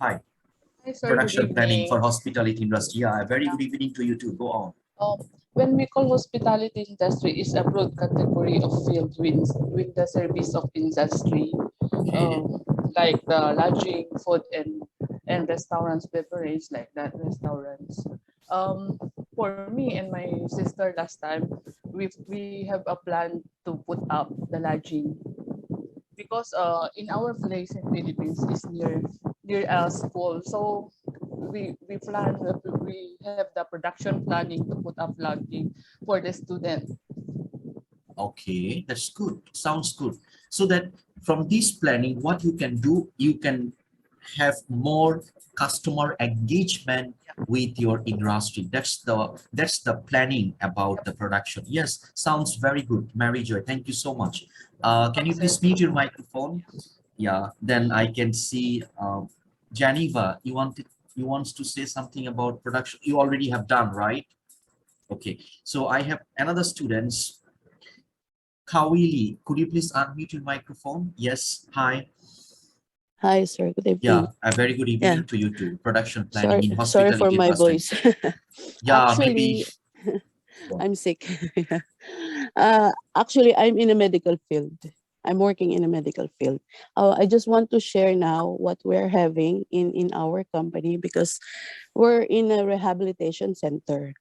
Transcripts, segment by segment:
Hi. Hi, sir. Good Production planning for evening. hospitality industry. Yeah, a very Yeah. good evening to you too. Go on. When we call hospitality industry is a broad category of field with the service of industry, Okay. um, like the lodging, food, and restaurants, beverage, like that, restaurants. Um, for me and my sister last time, we have a plan to put up the lodging because in our place in Philippines is near a school, so we plan we have the production planning to put up lodging for the student. Okay, that's good. Sounds good. So that from this planning, what you can do, you can have more customer engagement with your industry. That's the planning about Yep. the production. Yes, sounds very good. Mary Joy, thank you so much. Can Okay, you sir. please mute your microphone? Yeah, then I can see Geneva, you wants to say something about production. You already have done, right? Okay, so I have another students. Kawili, could you please unmute your microphone? Yes, hi. Hi, sir. Good evening. Yeah, a very good Yeah, evening to you too. Production planning sorry, in sorry for hospitality my industry. voice. Yeah, maybe. Actually, I'm sick. Actually, I'm in a medical field. I'm working in a medical field. I just want to share now what we're having in our company because we're in a rehabilitation center.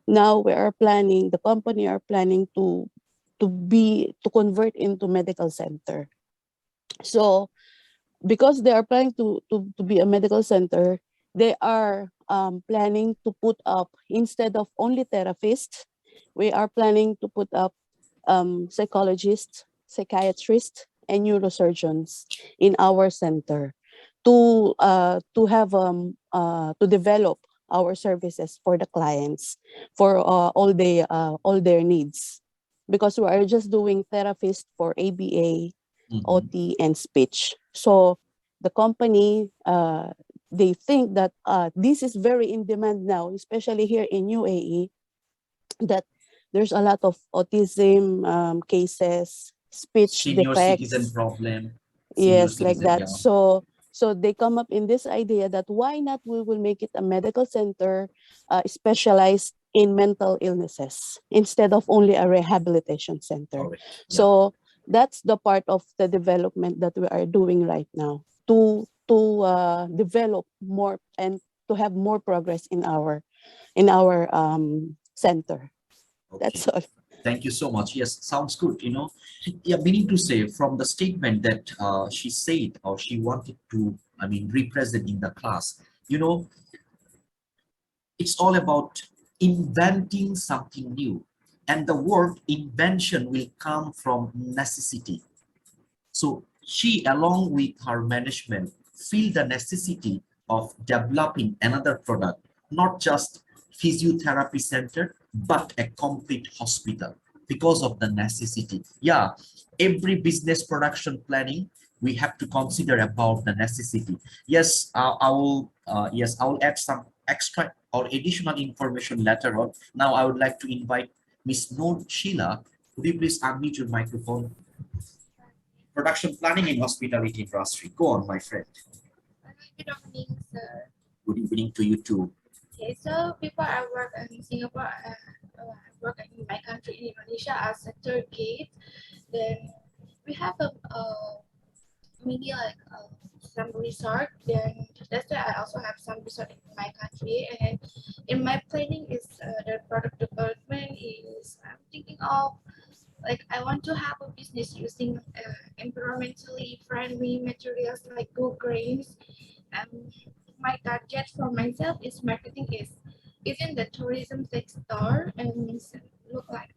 Now we are planning. The company are planning to convert into medical center. So because they are planning to be a medical center, they are planning to put up, instead of only therapists, we are planning to put up psychologists, psychiatrists, and neurosurgeons in our center to develop our services for the clients for all their needs, because we are just doing therapist for ABA, Mhm. OT, and speech. So the company, they think that this is very in demand now, especially here in UAE, that there's a lot of autism cases, speech Senior citizen defects, problem. Senior yes, like citizen, that. yeah. So they come up in this idea that why not we will make it a medical center specialized in mental illnesses instead of only a rehabilitation center. Correct. Yeah. So that's the part of the development that we are doing right now to develop more and to have more progress in our center. Okay. That's all. Thank you so much. Yes, sounds good. Yeah, meaning to say from the statement that she said or she wanted to, I mean, represent in the class, you know, it's all about inventing something new. And the word invention will come from necessity. So she, along with her management, feel the necessity of developing another product, not just physiotherapy center, but a complete hospital because of the necessity. Yeah, every business production planning, we have to consider about the necessity. Yes, I will add some extra or additional information later on. Now I would like to invite Miss Noor Sheila. Could you please unmute your microphone? Production planning in hospitality industry. Go on, my friend. Good evening, sir. Good evening to you too. Okay, so before I work in Singapore, I work in my country in Indonesia as a tour guide. Then we have a mini like some resort. Then that's why I also have some resort in my country. And in my planning is the product development is I'm thinking of like I want to have a business using environmentally friendly materials like go grains. And my target for myself is marketing is in the tourism sector and look like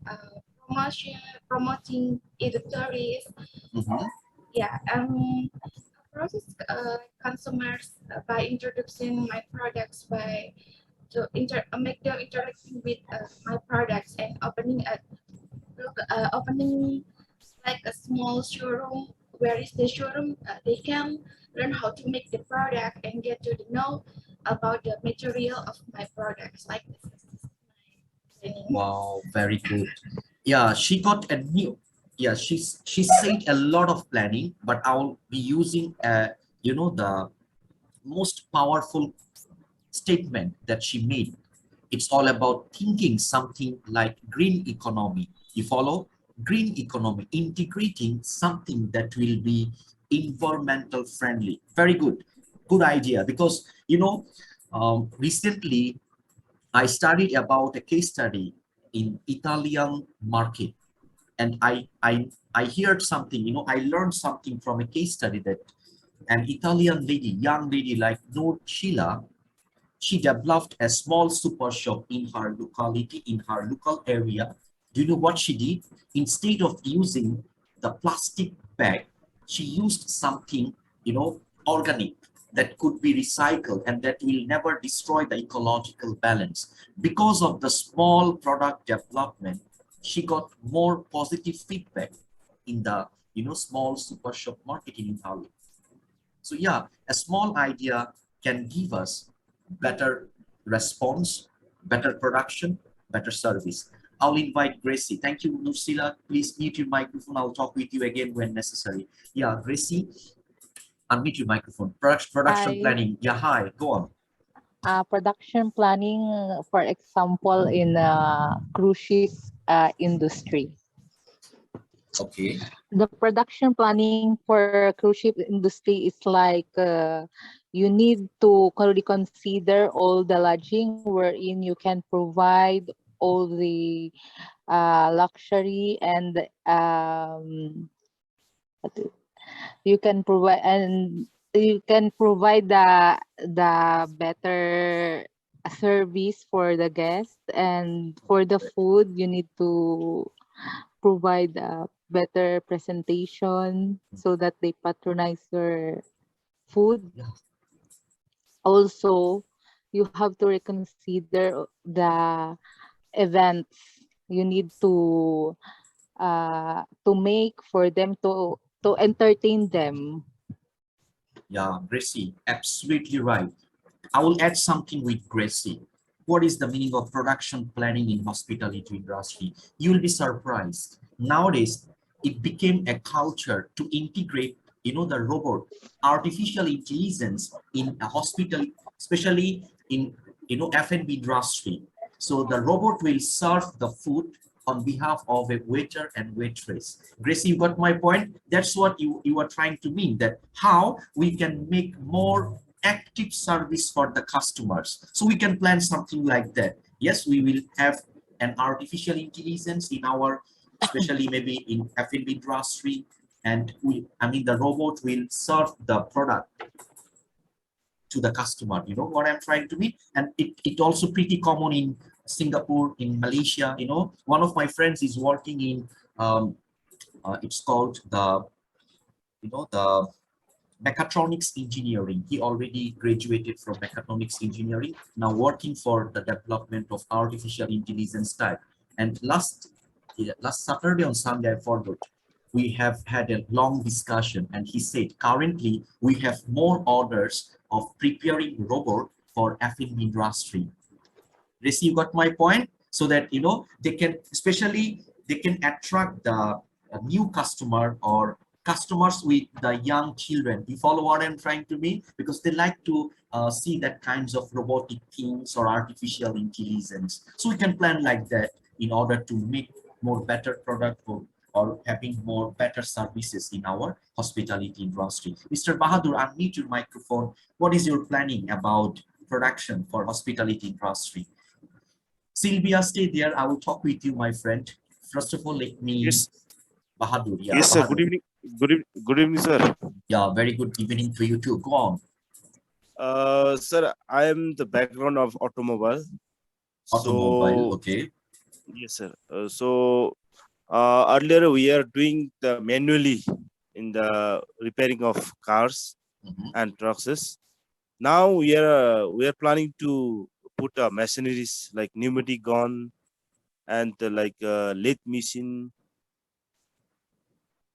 promotion promoting either tourists. Mhm. Yeah, process consumers by introducing my products by make them interacting with my products and opening like a small showroom. Where is the showroom? They can learn how to make the product and get to know about the material of my products. Like this is my planning. Wow, very good. Yeah, she got a new. Yeah, she said a lot of planning, but I'll be using the most powerful statement that she made. It's all about thinking something like green economy. You follow? Green economy, integrating something that will be environmental friendly. Very good. Good idea. Because, recently I studied about a case study in Italian market, and I heard something, I learned something from a case study that an Italian lady, young lady like Noor Sheila, she developed a small super shop in her locality, in her local area. Do you know what she did? Instead of using the plastic bag, she used something, organic that could be recycled and that will never destroy the ecological balance. Because of the small product development, she got more positive feedback in the, small super shop market in Italy. So yeah, a small idea can give us better response, better production, better service. I'll invite Gracie. Thank you, Nursila. Please mute your microphone. I'll talk with you again when necessary. Yeah, Gracie, unmute your microphone. Production Hi. planning. Yeah, hi, go on. Production planning, for example, in cruise ship industry. Okay. The production planning for cruise ship industry is like you need to consider all the lodging wherein you can provide all the luxury and you can provide the better service for the guest, and for the food you need to provide a better presentation so that they patronize your food. Yeah. Also, you have to reconsider the events you need to make for them to entertain them. Yeah, Gracie, absolutely right. I will add something with Gracie. What is the meaning of production planning in hospitality industry? You will be surprised. Nowadays, it became a culture to integrate, the robot, artificial intelligence in a hospital, especially in, F&B industry. So the robot will serve the food on behalf of a waiter and waitress. Gracie, you got my point? That's what you are trying to mean, that how we can make more active service for the customers. So we can plan something like that. Yes, we will have an artificial intelligence in our, especially maybe in F&B industry, and the robot will serve the product to the customer. You know what I'm trying to mean? And it also pretty common in Singapore, in Malaysia. One of my friends is working in, it's called the, the mechatronics engineering. He already graduated from mechatronics engineering, now working for the development of artificial intelligence type. And last Saturday on Sunday, I forgot, we have had a long discussion, and he said currently we have more orders of preparing robot for F&B industry. Gracie, you got my point? So that they can, especially they can attract the new customer or customers with the young children. You follow what I'm trying to mean? Because they like to see that kinds of robotic things or artificial intelligence. So we can plan like that in order to make more better product or having more better services in our hospitality industry. Mr. Bahadur, unmute your microphone. What is your planning about production for hospitality industry? Sylvia, stay there. I will talk with you, my friend. First of all, let me. Yes. Bahadur, yeah. Yes, sir. Bahadur. Good evening. Good evening, sir. Yeah, very good evening to you too. Go on. Sir, I am the background of automobile. Automobile, So, okay. yes, sir. Earlier we are doing the manually in the repairing of cars and trucks. Now we are planning to put machineries like pneumatic gun and like lathe machine.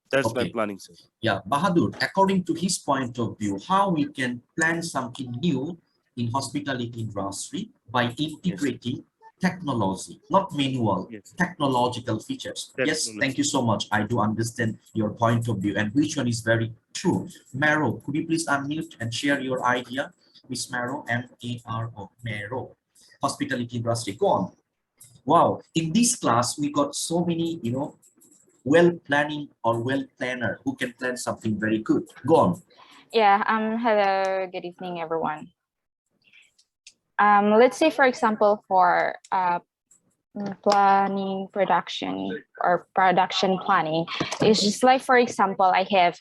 That's my Okay. planning, sir. Yeah, Bahadur, according to his point of view, how we can plan something new in hospitality industry by integrating technology, not manual, Yes. technological features. Yes, Technology. thank you so much. I do understand your point of view, and which one is very true. Maro, could you please unmute and share your idea? Miss Maro, M-A-R-O, Maro, hospitality industry. Go on. Wow, in this class, we got so many, well planning or well planner who can plan something very good. Go on. Yeah, hello, good evening, everyone. Let's say, for example, for planning production or production planning, it's just like, for example, I have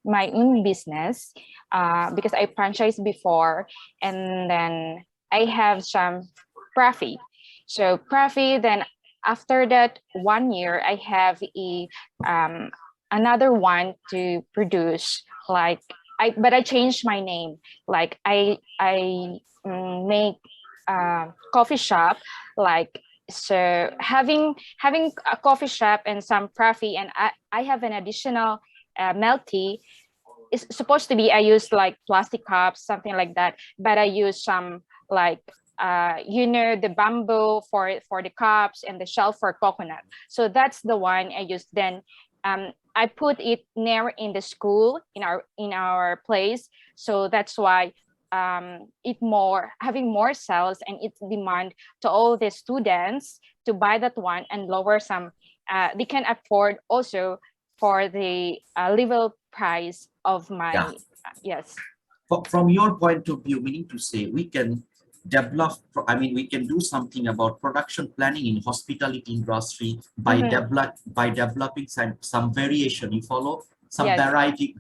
my own business because I franchised before, and then I have some profit. So profit, then after that 1 year, I have another one to produce, like but I changed my name. Like I make coffee shop, like, so having a coffee shop and some profit, and I have an additional milk tea. It's supposed to be, I use like plastic cups, something like that, but I use some like the bamboo for the cups and the shell for coconut. So that's the one I use. Then I put it near in the school in our place. So that's why having more sales, and it's demand to all the students to buy that one, and lower some, they can afford also for the level price of my Yeah. Yes. From your point of view, meaning to say we can develop, we can do something about production planning in hospitality industry by developing some variation. You follow? Some Yes.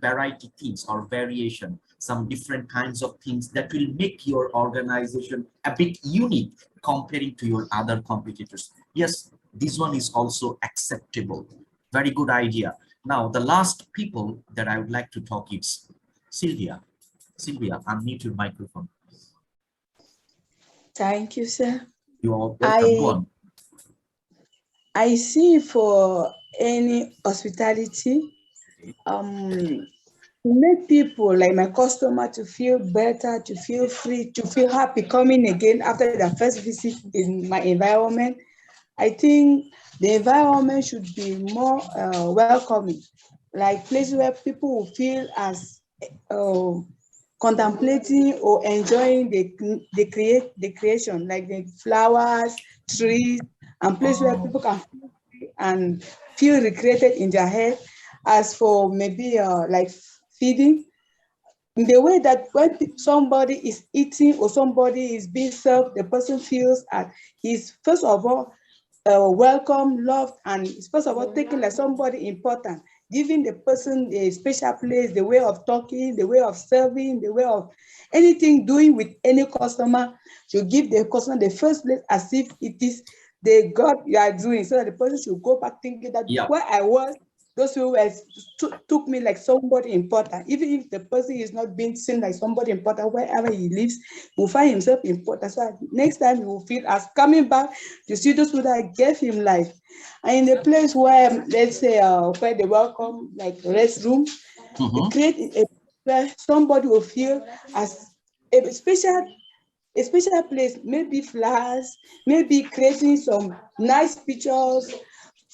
variety things or variation, some different kinds of things that will make your organization a bit unique comparing to your other competitors. Yes, this one is also acceptable. Very good idea. Now, the last people that I would like to talk is Sylvia. Sylvia, unmute your microphone. Thank you, sir. You are welcome. Go on. I see for any hospitality, to make people like my customer to feel better, to feel free, to feel happy coming again after their first visit in my environment. I think the environment should be more welcoming, like places where people will feel as contemplating or enjoying the creation, like the flowers, trees, and places where people can feel free and feel recreated in their head. As for maybe like feeding, in the way that when somebody is eating or somebody is being served, the person feels that he's first of all welcome, loved, and is first of all taken like somebody important, giving the person a special place, the way of talking, the way of serving, the way of anything doing with any customer, to give the customer the first place as if it is the God you are doing, so that the person should go back thinking that where I was, those who were took me like somebody important. Even if the person is not being seen like somebody important, wherever he lives, he will find himself important. So next time he will feel as coming back to see those who that gave him life. And in the place where, let's say, where they welcome, like restroom, you create a where somebody will feel as a special place, maybe flowers, maybe creating some nice pictures.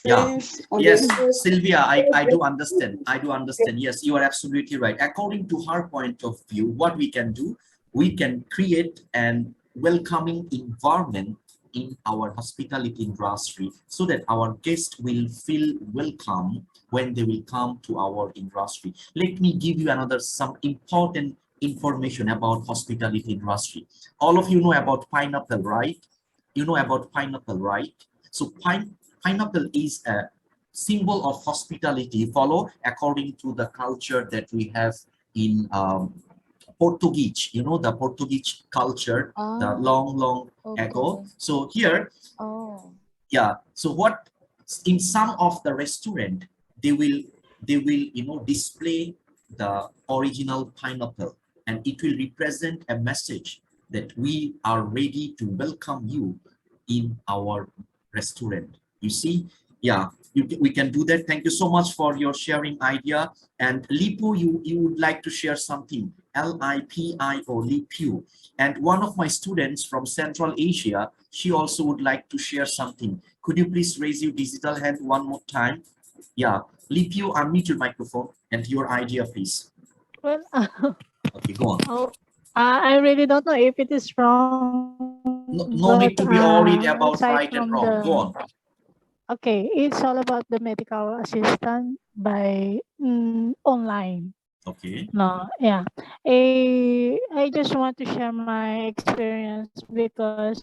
Yeah. Yes, Sylvia, I do understand. understand. Yes, you are absolutely right. According to her point of view, what we can do, we can create an welcoming environment in our hospitality industry so that our guests will feel welcome when they will come to our industry. Let me give you some important information about hospitality industry. All of you know about pineapple, right? You know about pineapple, right? So pineapple is a symbol of hospitality, follow according to the culture that we have in Portuguese, the Portuguese culture, the long ago. So here, so what in some of the restaurant, they will display the original pineapple, and it will represent a message that we are ready to welcome you in our restaurant. You see, yeah, we can do that. Thank you so much for your sharing idea. And Lipu, you would like to share something. Lipio, Lipio. And one of my students from Central Asia, she also would like to share something. Could you please raise your digital hand one more time? Yeah, Lipio, unmute your microphone and your idea, please. Well, Okay, go on. oh, I really don't know if it is wrong, No, but no need to be worried aside about from right and wrong. Go on. okay, it's all about the medical assistant by online. Okay. No, yeah. I just want to share my experience because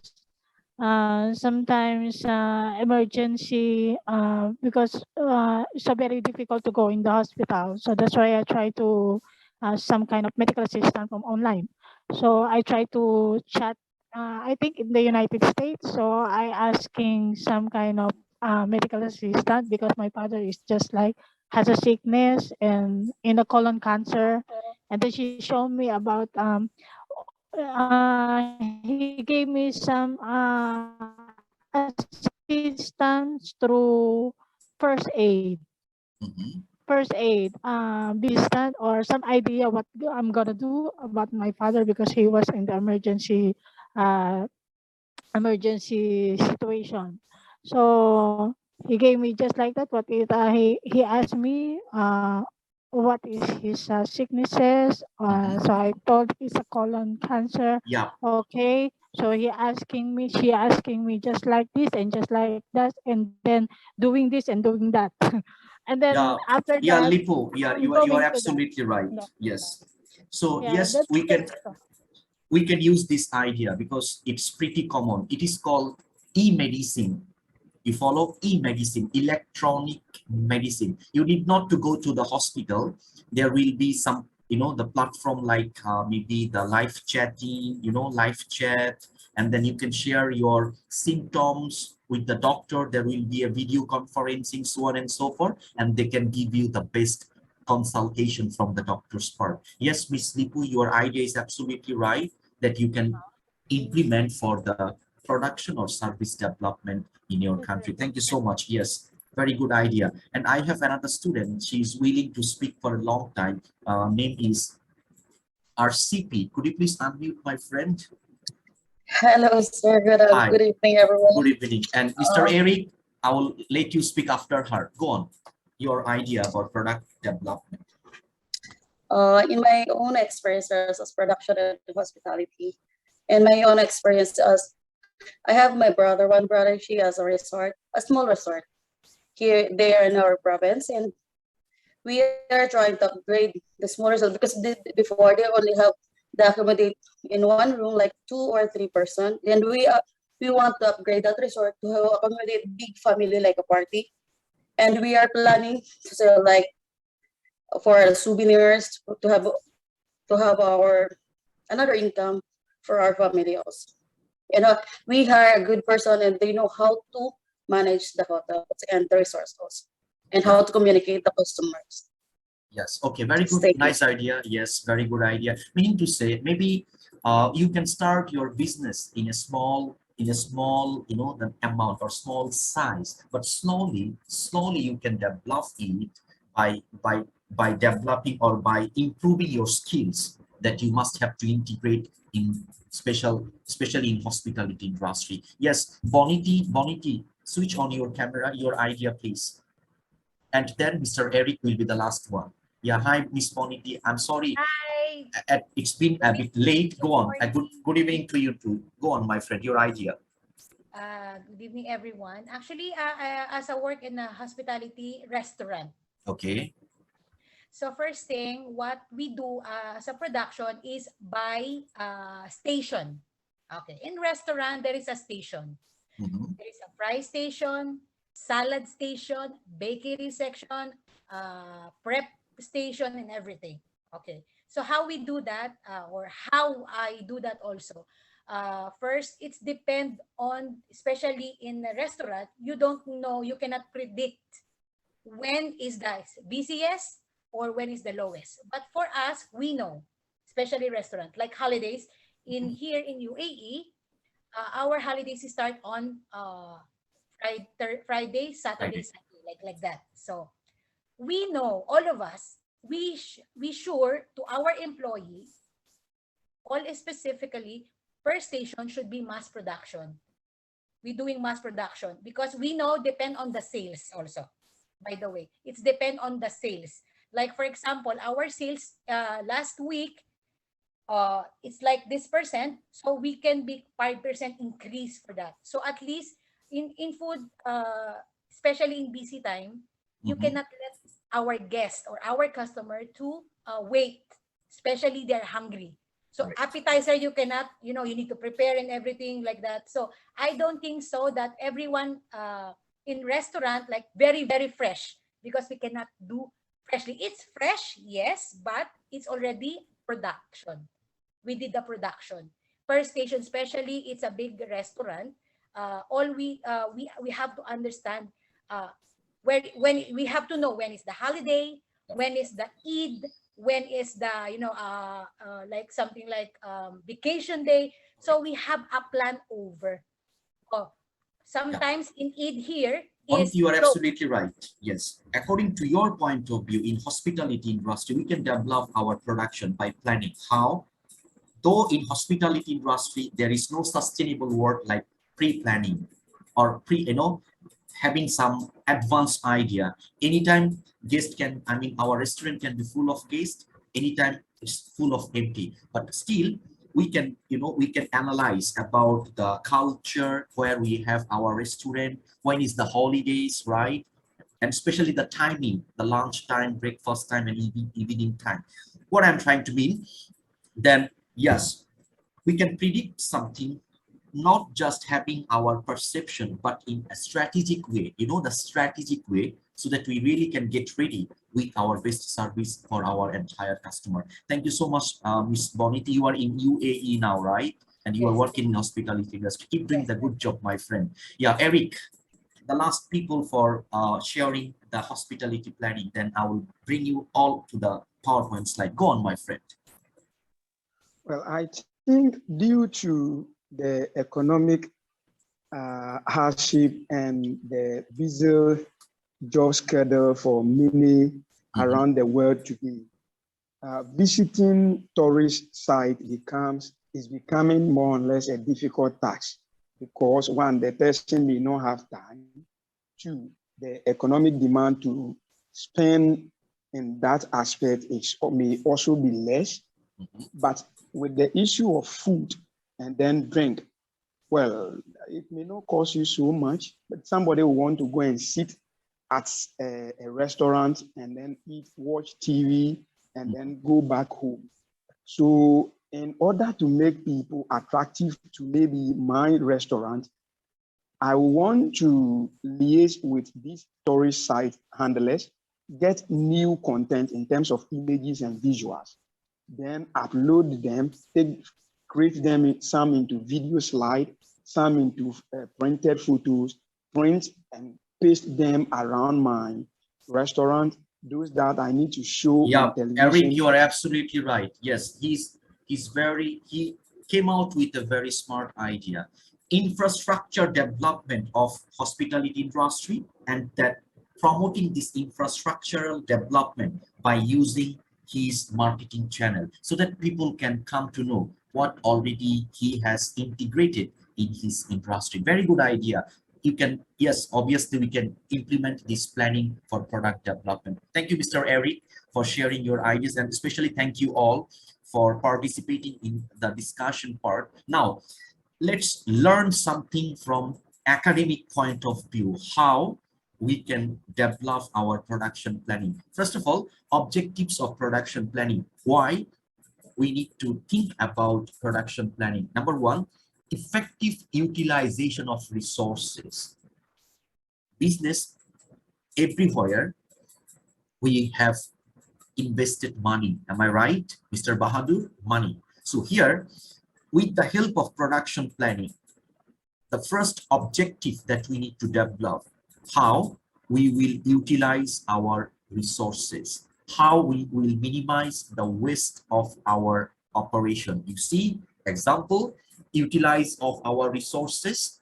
sometimes emergency because it's a very difficult to go in the hospital. So that's why I try to some kind of medical assistant from online. So I try to chat. I think in the United States. So I asking some kind of medical assistant because my father is just like has a sickness and in a colon cancer, and then she showed me about he gave me some assistance through first aid Mhm. assistant or some idea what I'm gonna do about my father because he was in the uh, emergency situation. So he gave me just like that. He asked me what is his sicknesses. So I told it's a colon cancer. Yeah. Okay. So she asking me just like this and just like that, and then doing this and doing that. And then Yeah, after yeah, that, Lipo, yeah, I'm you are going to that. absolutely right. Yeah. Yes. So Yeah, yes, that's we can use this idea because it's pretty common. It is called e-medicine. You follow e-medicine, electronic medicine. You need not to go to the hospital. There will be some, the platform like maybe the live chatting, live chat, and then you can share your symptoms with the doctor. There will be a video conferencing, so on and so forth, and they can give you the best consultation from the doctor's part. Yes, Miss Lipu, your idea is absolutely right that you can implement for the production or service development in your country. Thank you so much. Yes, very good idea. And I have another student. She is willing to speak for a long time. Name is RCP. Could you please unmute my friend? Hello, sir. Hi. Good evening, everyone. Good evening. And Mr. Eric, I will let you speak after her. Go on. Your idea about product development. In my own experience as production and hospitality, in my own experience as I have my brother, one brother, she has a resort, a small resort here there in our province, and we are trying to upgrade the small resort because before they only have the accommodate in one room like 2 or 3 person, and we want to upgrade that resort to accommodate big family like a party, and we are planning to sell like for souvenirs to have our another income for our family also. We hire a good person and they know how to manage the hotels and the resorts also, and how to communicate the customers. Yes. Okay. Very good. Thank you. Nice idea. Yes. Very good idea. Meaning to say, maybe you can start your business in a small, the amount or small size, but slowly you can develop it by developing or by improving your skills that you must have to integrate in especially in hospitality industry. Yes. Boniti, switch on your camera, your idea, please. And then Mr. Eric will be the last one. Yeah, hi, Miss Boniti. I'm sorry. Hi. It's been a bit late. Go on. Good Good evening to you too. Go on, my friend. Your idea. Good evening, everyone. Actually, as I work in a hospitality restaurant. Okay. So first thing, what we do as a production is buy station. Okay. In restaurant, there is a station. There is a fry station, salad station, bakery section, prep station, and everything. Okay. So how we do that, or how I do that also. First, it's depend on, especially in a restaurant, you don't know, you cannot predict when is the busiest or when is the lowest. But for us, we know, especially restaurant, like holidays, in here in UAE, our holidays start on Friday, Saturday, Sunday, like that. So we know, all of us, we sure to our employee all specifically per station should be mass production. We're doing mass production because we know depend on the sales also. By the way, it's depend on the sales. Like for example, our sales last week, it's like this percent, so we can be 5% increase for that. So at least in food, especially in busy time, you cannot let our guest or our customer to wait, especially they're hungry. So appetizer, you cannot, you need to prepare and everything like that. So I don't think so that everyone in restaurant like very, very fresh, because we cannot do freshly. It's fresh, yes, but it's already production. We did the production. Per station, especially it's a big restaurant. All we have to understand when we have to know when is the holiday, when is the Eid, when is the like something like vacation day. So we have a plan over. Sometimes in Eid here is you are absolutely right. Yes, according to your point of view, in hospitality industry, we can develop our production by planning. How? Though in hospitality industry, there is no sustainable work like pre-planning or having some advanced idea. Anytime guest can, our restaurant can be full of guests, anytime it's full of empty, but still we can, we can analyze about the culture where we have our restaurant, when is the holidays, right? And especially the timing, the lunch time, breakfast time, and evening time. What I'm trying to mean, then yes, we can predict something, not just having our perception, but in a strategic way, the strategic way, so that we really can get ready with our best service for our entire customer. Thank you so much, Ms. Bonita. You are in UAE now, right? And you are working in hospitality industry. Keep doing the good job, my friend. Yeah, Eric, the last people for sharing the hospitality planning, then I will bring you all to the PowerPoint slide. Go on, my friend. Well, I think due to the economic hardship and the busy job schedule for many around the world today, visiting tourist site is becoming more or less a difficult task, because one, the person may not have time. Two, the economic demand to spend in that aspect may also be less. But with the issue of food and then drink, well, it may not cost you so much, but somebody will want to go and sit at a restaurant and then eat, watch TV, and then go back home. So in order to make people attractive to maybe my restaurant, I want to liaise with these tourist site handlers, get new content in terms of images and visuals, then upload them, create them some into video slide, some into printed photos, print and paste them around my restaurant, those that I need to show on television. Eric, you are absolutely right. Yes, he came out with a very smart idea. Infrastructure development of hospitality industry, and that promoting this infrastructural development by using his marketing channel, so that people can come to know what already he has integrated in his industry. Very good idea. You can, yes, obviously we can implement this planning for product development. Thank you, Mr. Eric, for sharing your ideas, and especially thank you all for participating in the discussion part. Now, let's learn something from academic point of view, how we can develop our production planning. First of all, objectives of production planning. Why we need to think about production planning? Number one, effective utilization of resources. Business, everywhere we have invested money. Am I right, Mr. Bahadur? Money. So here, with the help of production planning, the first objective that we need to develop, how we will utilize our resources, how we will minimize the waste of our operation. You see, example, utilize of our resources.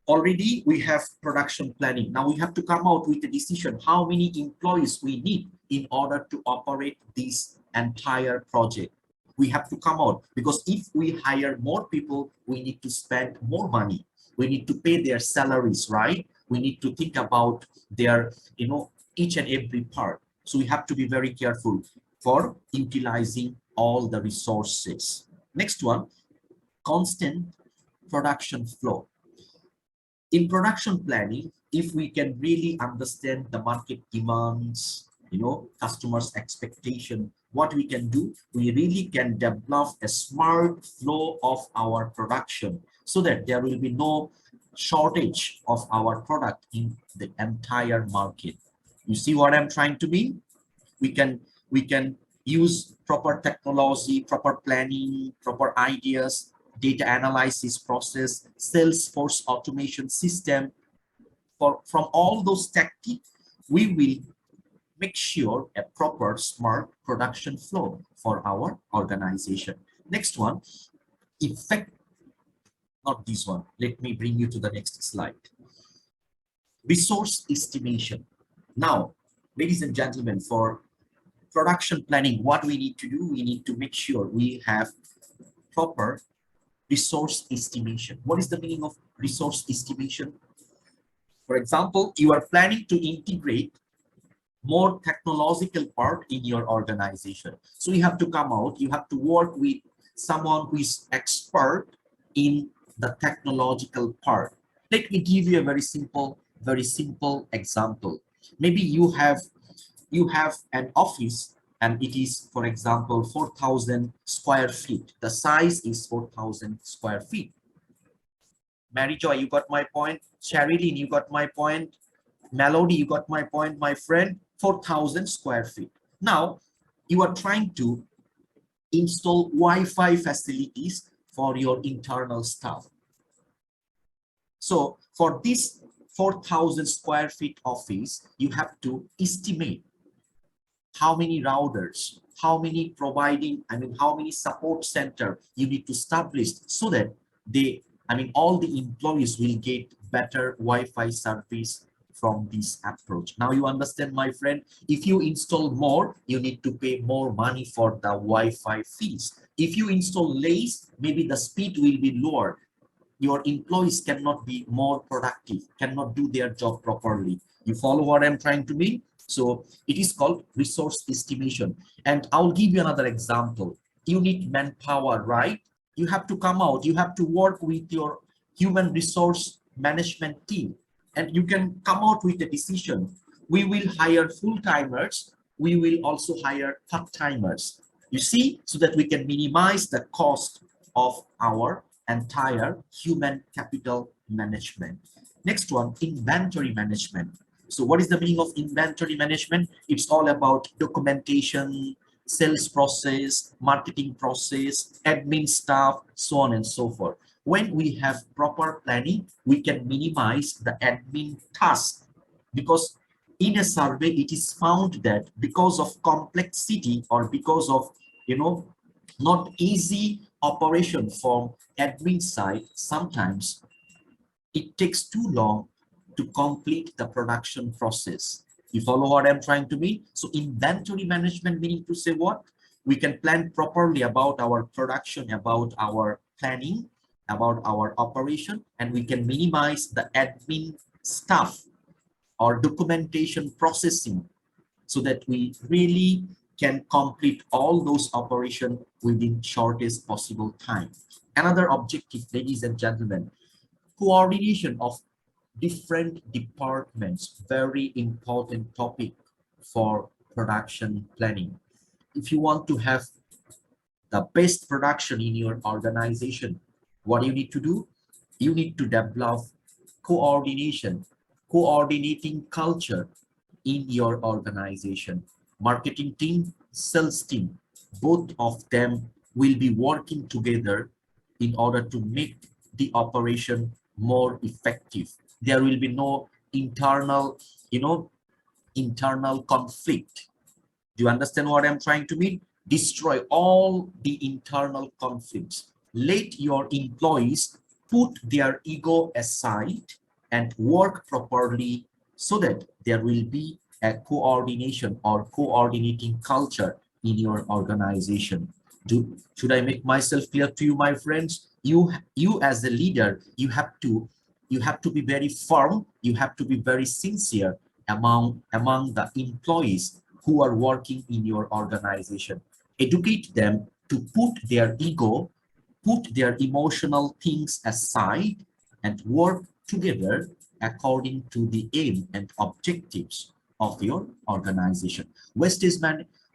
Already we have production planning. Now we have to come out with a decision how many employees we need in order to operate this entire project. We have to come out, because if we hire more people, we need to spend more money. We need to pay their salaries, right? We need to think about their, each and every part. So we have to be very careful for utilizing all the resources. Next one, constant production flow. In production planning, if we can really understand the market demands, customers' expectation, what we can do, we really can develop a smart flow of our production so that there will be no shortage of our product in the entire market. You see what I'm trying to mean? We can use proper technology, proper planning, proper ideas, data analysis process, Salesforce automation system. From all those tactics, we will make sure a proper smart production flow for our organization. Next one, not this one. Let me bring you to the next slide. Resource estimation. Now, ladies and gentlemen, for production planning, what we need to do, we need to make sure we have proper resource estimation. What is the meaning of resource estimation? For example, you are planning to integrate more technological part in your organization. So you have to come out, you have to work with someone who is expert in the technological part. Let me give you a very simple example. Maybe you have an office and it is, for example, 4,000 square feet. The size is 4,000 square feet. Mary Joy, you got my point. Sherilyn, you got my point. Melody, you got my point, my friend. 4,000 square feet. Now, you are trying to install Wi-Fi facilities for your internal staff. So for this 4,000 square feet office, you have to estimate how many routers, how many how many support center you need to establish so that all the employees will get better Wi-Fi service from this approach. Now you understand, my friend, if you install more, you need to pay more money for the Wi-Fi fees. If you install less, maybe the speed will be lower. Your employees cannot be more productive, cannot do their job properly. You follow what I'm trying to mean? So it is called resource estimation. And I'll give you another example. You need manpower, right? You have to come out, you have to work with your human resource management team, and you can come out with a decision. We will hire full-timers, we will also hire part-timers. You see, so that we can minimize the cost of our entire human capital management. Next one, inventory management. So what is the meaning of inventory management? It's all about documentation, sales process, marketing process, admin staff, so on and so forth. When we have proper planning, we can minimize the admin task, because in a survey, it is found that because of complexity or because of, not easy operation from admin side, sometimes it takes too long to complete the production process. You follow what I'm trying to mean? So inventory management meaning to say what? We can plan properly about our production, about our planning, about our operation, and we can minimize the admin stuff or documentation processing so that we really can complete all those operations within shortest possible time. Another objective, ladies and gentlemen, coordination of different departments, very important topic for production planning. If you want to have the best production in your organization, what you need to do? You need to develop coordinating culture in your organization. Marketing team, sales team, both of them will be working together in order to make the operation more effective. There will be no internal conflict. Do you understand what I'm trying to mean? Destroy all the internal conflicts. Let your employees put their ego aside and work properly so that there will be a coordination or coordinating culture in your organization. Should I make myself clear to you, my friends? You as a leader, you have to be very firm, you have to be very sincere among the employees who are working in your organization. Educate them to put their ego, put their emotional things aside, and work together according to the aim and objectives of your organization. Wastage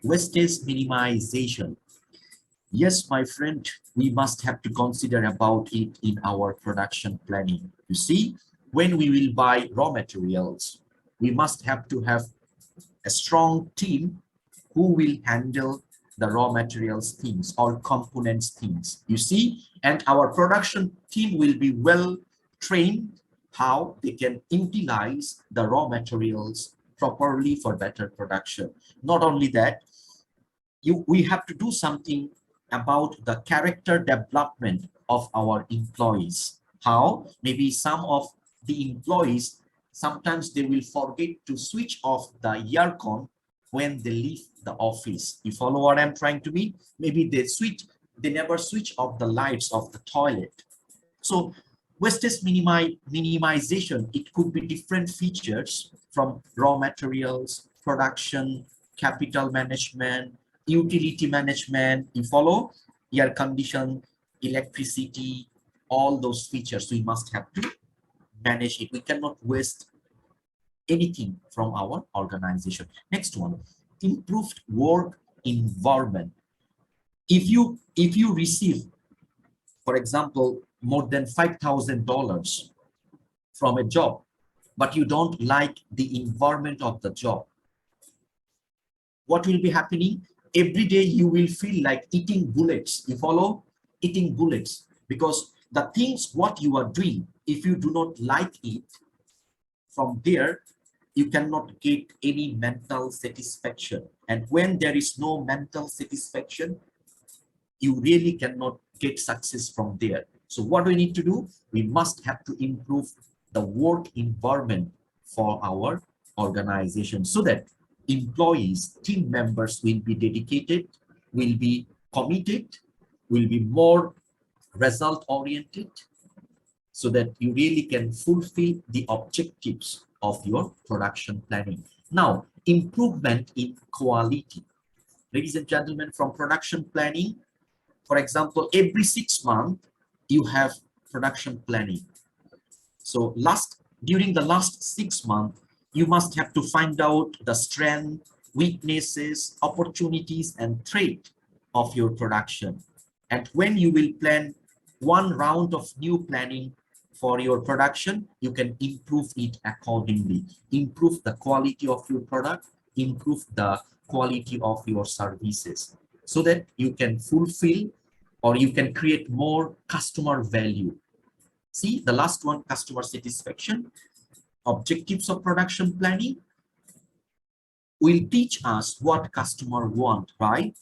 minimization. Yes, my friend, we must have to consider about it in our production planning. You see, when we will buy raw materials, we must have to have a strong team who will handle the raw materials things or components things. You see, and our production team will be well trained how they can utilize the raw materials properly for better production. Not only that, we have to do something about the character development of our employees. How? Maybe some of the employees, sometimes they will forget to switch off the aircon when they leave the office. You follow what I'm trying to mean? Maybe they never switch off the lights of the toilet. So wastage minimization, it could be different features from raw materials, production, capital management, utility management. You follow? Air condition, electricity, all those features we must have to manage it. We cannot waste anything from our organization. Next one, improved work environment. If you receive, for example, more than $5,000 from a job, but you don't like the environment of the job, what will be happening? Every day you will feel like eating bullets. You follow? Eating bullets, because the things what you are doing, if you do not like it, from there you cannot get any mental satisfaction. And when there is no mental satisfaction, you really cannot get success from there. So what do we need to do? We must have to improve the work environment for our organization so that employees, team members will be dedicated, will be committed, will be more result oriented, so that you really can fulfill the objectives of your production planning. Now, improvement in quality. Ladies and gentlemen, from production planning, for example, every 6 months, you have production planning. So during the last 6 months, you must have to find out the strength, weaknesses, opportunities, and threat of your production. And when you will plan one round of new planning for your production, you can improve it accordingly. Improve the quality of your product, improve the quality of your services, so that you can fulfill or you can create more customer value. See, the last one, customer satisfaction. Objectives of production planning will teach us what customer want, right?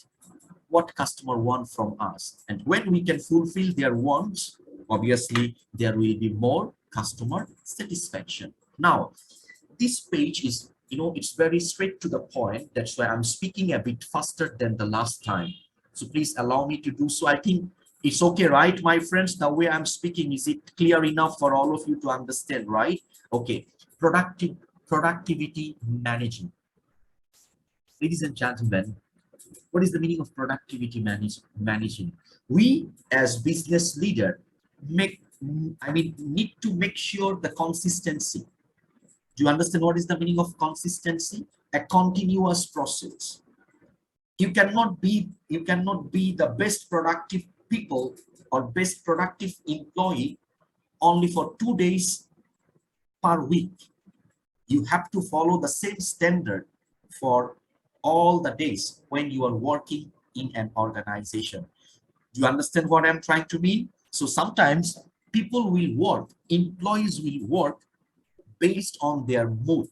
What customer want from us. And when we can fulfill their wants, obviously there will be more customer satisfaction. Now, this page is, it's very straight to the point. That's why I'm speaking a bit faster than the last time. So please allow me to do so. I think it's okay, right, my friends? The way I'm speaking, is it clear enough for all of you to understand, right? Okay, productivity managing. Ladies and gentlemen, what is the meaning of productivity managing? We as business leader need to make sure the consistency. Do you understand what is the meaning of consistency? A continuous process. You cannot be the best productive people or best productive employee only for 2 days per week. You have to follow the same standard for all the days when you are working in an organization. Do you understand what I'm trying to mean? So sometimes people will work, employees will work based on their mood.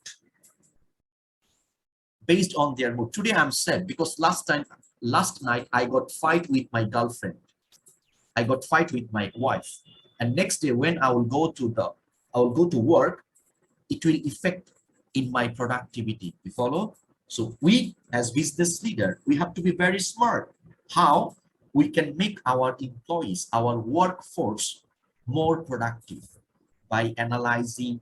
Based on their mood. Today I'm sad because last night I got fight with my girlfriend. I got fight with my wife. And next day when I will go to work, it will affect in my productivity. You follow? So we as business leader, we have to be very smart. How? we can make our employees, our workforce more productive by analyzing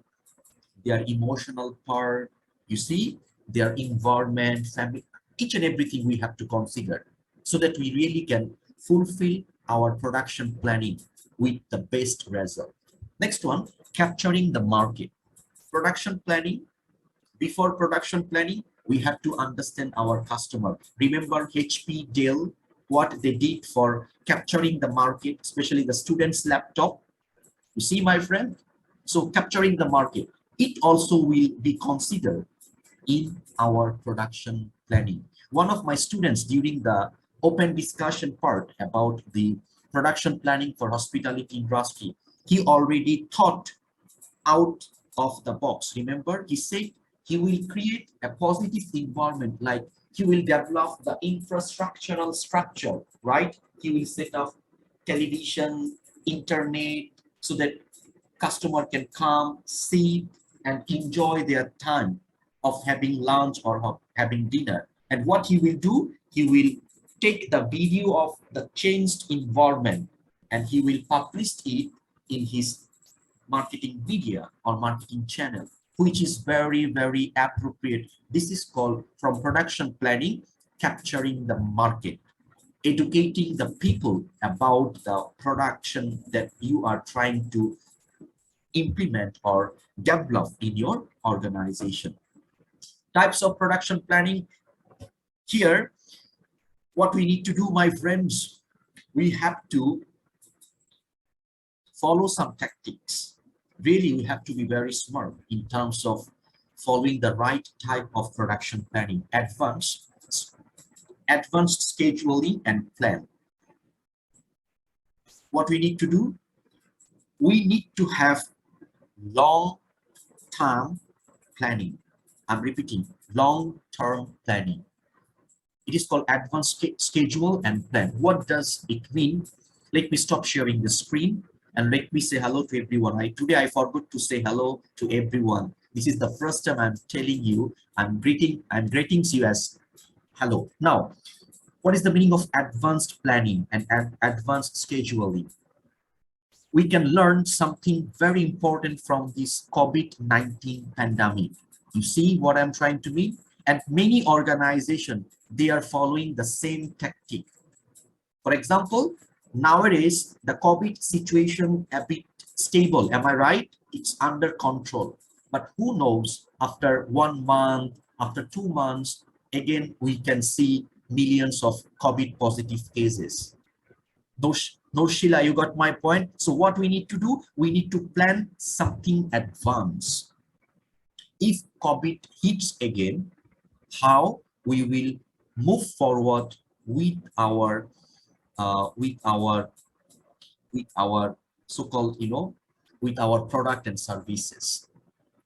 their emotional part, you see, their environment, family, each and everything we have to consider so that we really can fulfill our production planning with the best result. Next one, capturing the market. Production planning, before production planning, we have to understand our customer. Remember HP, Dell, what they did for capturing the market, especially the students' laptop. You see, my friend? So capturing the market, it also will be considered in our production planning. One of my students during the open discussion part about the production planning for hospitality industry, he already thought out of the box. Remember, he said he will create a positive environment, like he will develop the infrastructural structure, right? He will set up television, internet, so that customer can come, see, and enjoy their time of having lunch or of having dinner. And what he will do, he will take the video of the changed environment and he will publish it in his marketing video or marketing channel, which is very, very appropriate. This is called, from production planning, capturing the market, educating the people about the production that you are trying to implement or develop in your organization. Types of production planning. Here, what we need to do, my friends, we have to follow some tactics. Really, we have to be very smart in terms of following the right type of production planning. Advanced scheduling and plan. What we need to do, we need to have long-term planning. I'm repeating, long-term planning. It is called advanced schedule and plan. What does it mean? Let me stop sharing the screen and let me say hello to everyone. Today I forgot to say hello to everyone. This is the first time I'm telling you, I'm greeting you as hello. Now, what is the meaning of advanced planning and advanced scheduling? We can learn something very important from this COVID-19 pandemic. You see what I'm trying to mean? And many organizations, they are following the same tactic. For example, nowadays, the COVID situation a bit stable, am I right? It's under control. But who knows, after 1 month, after 2 months, again, we can see millions of COVID positive cases. No, Sheila, you got my point? So what we need to do, we need to plan something advanced. If COVID hits again, how we will move forward with our so-called, with our product and services.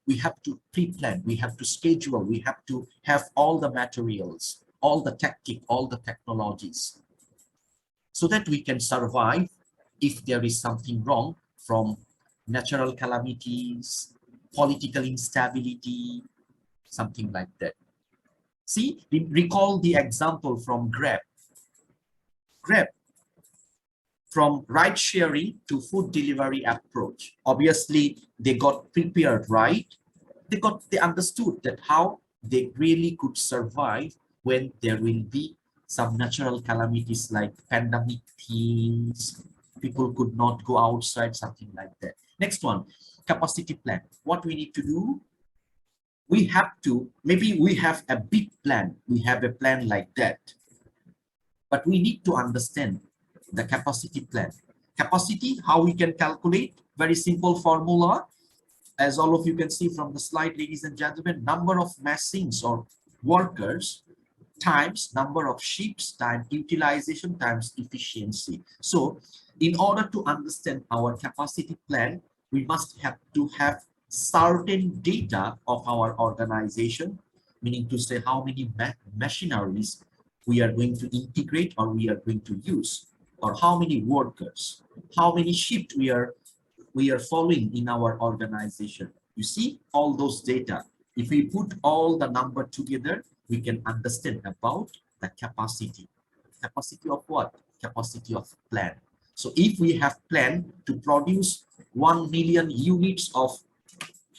We have to pre-plan, we have to schedule, we have to have all the materials, all the tactic, all the technologies, so that we can survive if there is something wrong from natural calamities, political instability, something like that. See, recall the example from Grab. Grab, from ride sharing to food delivery approach. Obviously, they got prepared, right? They understood that how they really could survive when there will be some natural calamities like pandemic things, people could not go outside, something like that. Next one, capacity plan. What we need to do, we have to, maybe we have a big plan, we have a plan like that, but we need to understand the capacity plan. Capacity, how we can calculate, very simple formula, as all of you can see from the slide, ladies and gentlemen, number of machines or workers times number of shifts times utilization times efficiency. So in order to understand our capacity plan, we must have to have certain data of our organization, meaning to say how many machineries we are going to integrate or we are going to use, or how many workers, how many shifts we are following in our organization. You see all those data. If we put all the number together, we can understand about the capacity. Capacity of what? capacity of plant. So if we have planned to produce 1 million units of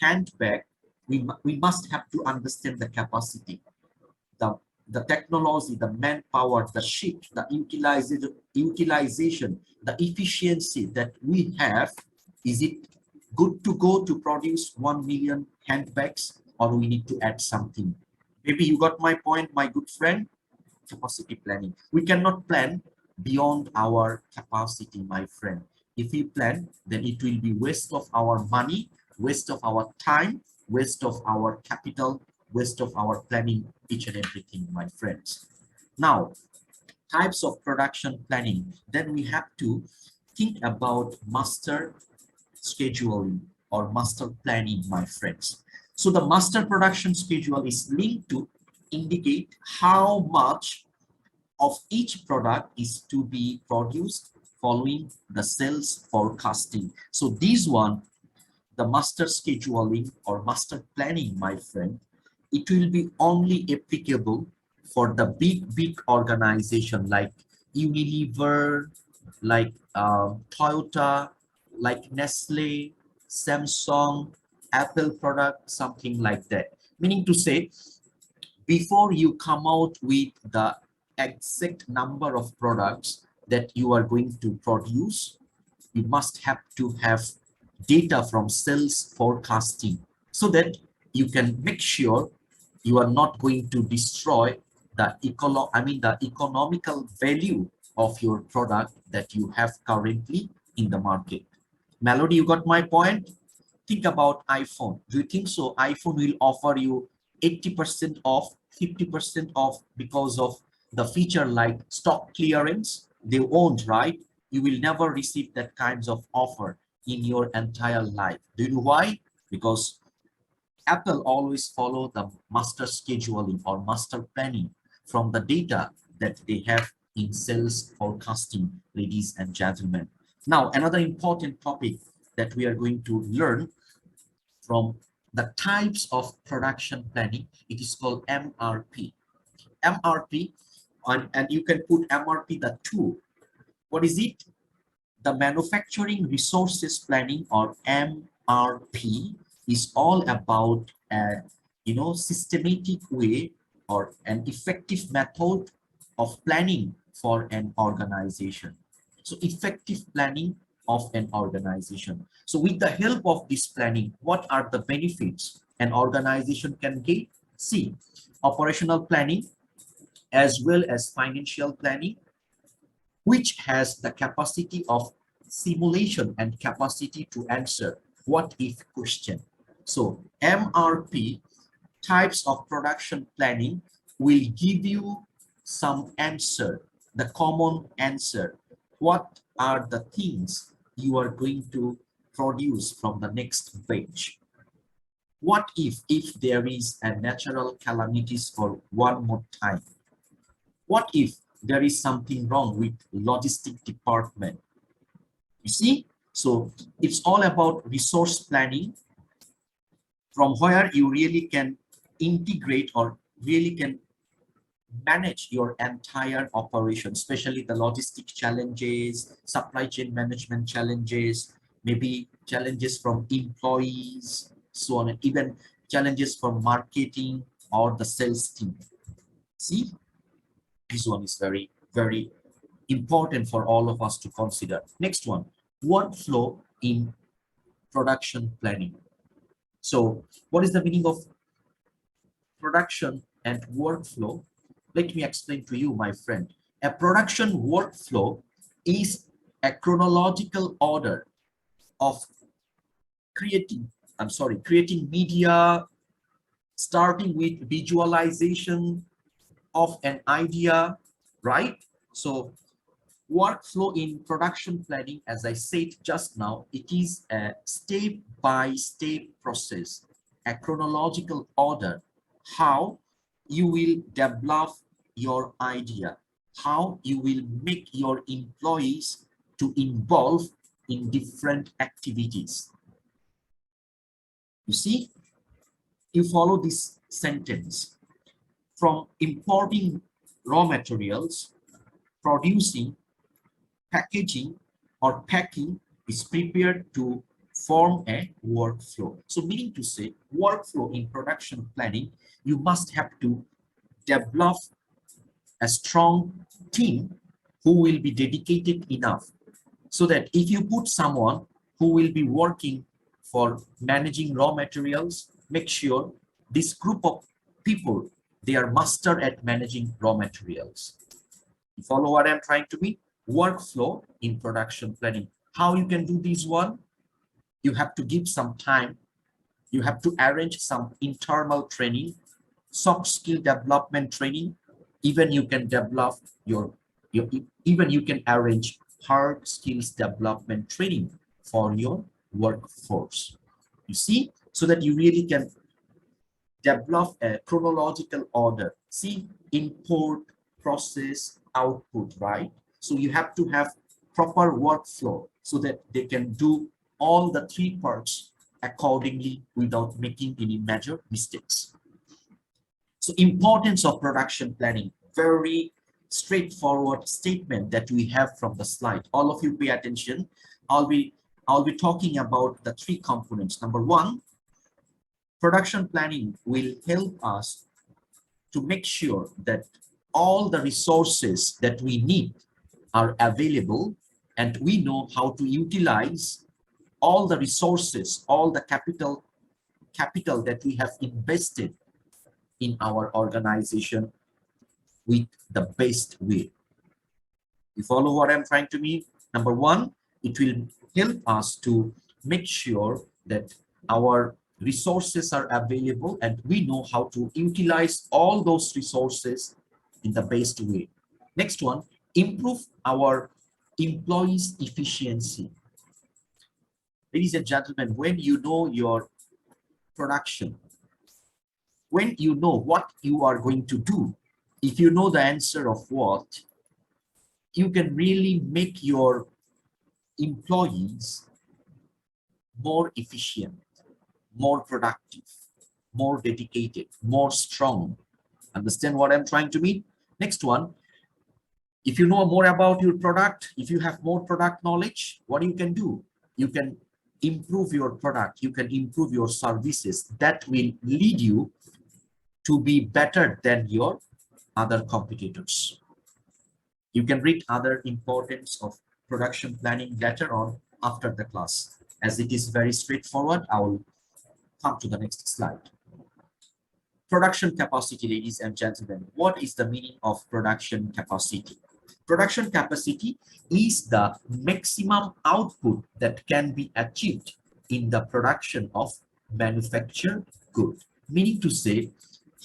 handbag, we must have to understand the capacity, the technology, the manpower, the shift, the utilization, the efficiency that we have. Is it good to go to produce 1 million handbags, or we need to add something? Maybe you got my point, my good friend. Capacity planning. We cannot plan beyond our capacity, my friend. If we plan, then it will be waste of our money, waste of our time, waste of our capital, waste of our planning, each and everything, my friends. Now, types of production planning. Then we have to think about master scheduling or master planning, my friends. So the master production schedule is linked to indicate how much of each product is to be produced following the sales forecasting. So this one, the master scheduling or master planning, my friend, it will be only applicable for the big organization like Unilever, like Toyota, like Nestle, Samsung, Apple product, something like that. Meaning to say, before you come out with the exact number of products that you are going to produce, you must have to have data from sales forecasting so that you can make sure you are not going to destroy the economical value of your product that you have currently in the market. Melody, you got my point? Think about iPhone. Do you think so iPhone will offer you 80% off, 50% off because of the feature like stock clearance? They won't, right? You will never receive that kinds of offer in your entire life. Do you know why? Because Apple always follow the master scheduling or master planning from the data that they have in sales forecasting, ladies and gentlemen. Now, another important topic that we are going to learn from the types of production planning, it is called MRP. MRP, and you can put MRP the two. What is it? The manufacturing resources planning, or MRP, is all about a systematic way or an effective method of planning for an organization. So effective planning of an organization. So with the help of this planning, what are the benefits an organization can get? See, operational planning as well as financial planning, which has the capacity of simulation and capacity to answer what if question. So MRP, types of production planning, will give you some answer, the common answer. What are the things you are going to produce from the next batch? What if there is a natural calamities for one more time? What if there is something wrong with logistic department? You see, so it's all about resource planning, from where you really can integrate or really can manage your entire operation, especially the logistic challenges, supply chain management challenges, maybe challenges from employees, so on, and even challenges from marketing or the sales team. See, this one is very, very important for all of us to consider. Next one, workflow in production planning. So what is the meaning of production and workflow? Let me explain to you, my friend. A production workflow is a chronological order of creating media, starting with visualization of an idea, right? So workflow in production planning, as I said just now, it is a step-by-step process, a chronological order, how you will develop your idea, how you will make your employees to involve in different activities. You see, you follow this sentence: from importing raw materials, producing, packaging or packing is prepared to form a workflow. So meaning to say, workflow in production planning, you must have to develop a strong team who will be dedicated enough so that if you put someone who will be working for managing raw materials, make sure this group of people, they are master at managing raw materials. You follow what I'm trying to mean? Workflow in production planning. How you can do this one? You have to give some time. You have to arrange some internal training, soft skill development training. Even you can develop even you can arrange hard skills development training for your workforce. You see, so that you really can develop a chronological order. See, import, process, output, right? So you have to have proper workflow so that they can do all the three parts accordingly without making any major mistakes. So importance of production planning, very straightforward statement that we have from the slide. All of you pay attention. I'll be talking about the three components. Number one, production planning will help us to make sure that all the resources that we need are available and we know how to utilize all the resources, all the capital that we have invested in our organization with the best way. You follow what I'm trying to mean? Number one, it will help us to make sure that our resources are available and we know how to utilize all those resources in the best way. Next one, improve our employees' efficiency. Ladies and gentlemen, when you know your production, when you know what you are going to do, if you know the answer of what, you can really make your employees more efficient, more productive, more dedicated, more strong. Understand what I'm trying to mean? Next one, if you know more about your product, if you have more product knowledge, what you can do? You can improve your product, you can improve your services. That will lead you to be better than your other competitors. You can read other importance of production planning later on after the class. As it is very straightforward, I will come to the next slide. Production capacity, ladies and gentlemen. What is the meaning of production capacity? Production capacity is the maximum output that can be achieved in the production of manufactured goods. Meaning to say,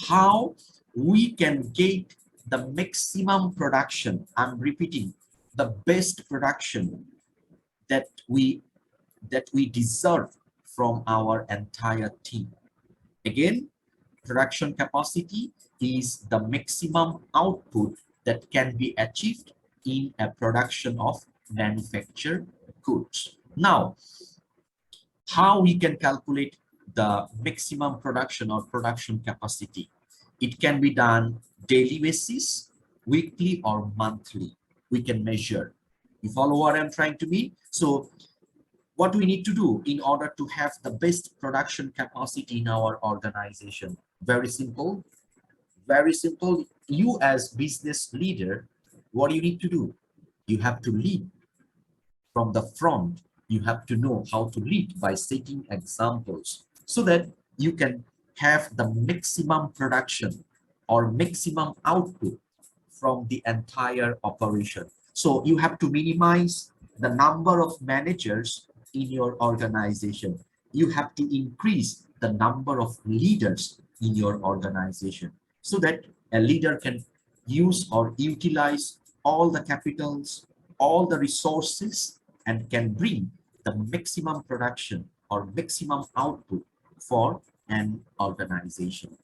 how we can get the maximum production. I'm repeating, the best production that we deserve from our entire team. Again, production capacity is the maximum output that can be achieved in a production of manufactured goods. Now, how we can calculate the maximum production or production capacity? It can be done daily basis, weekly or monthly. We can measure. You follow what I'm trying to mean? So what we need to do in order to have the best production capacity in our organization? Very simple. Very simple. You as business leader, what do you need to do? You have to lead from the front. You have to know how to lead by setting examples so that you can have the maximum production or maximum output from the entire operation. So you have to minimize the number of managers in your organization. You have to increase the number of leaders in your organization so that a leader can use or utilize all the capitals, all the resources, and can bring the maximum production or maximum output for an organization.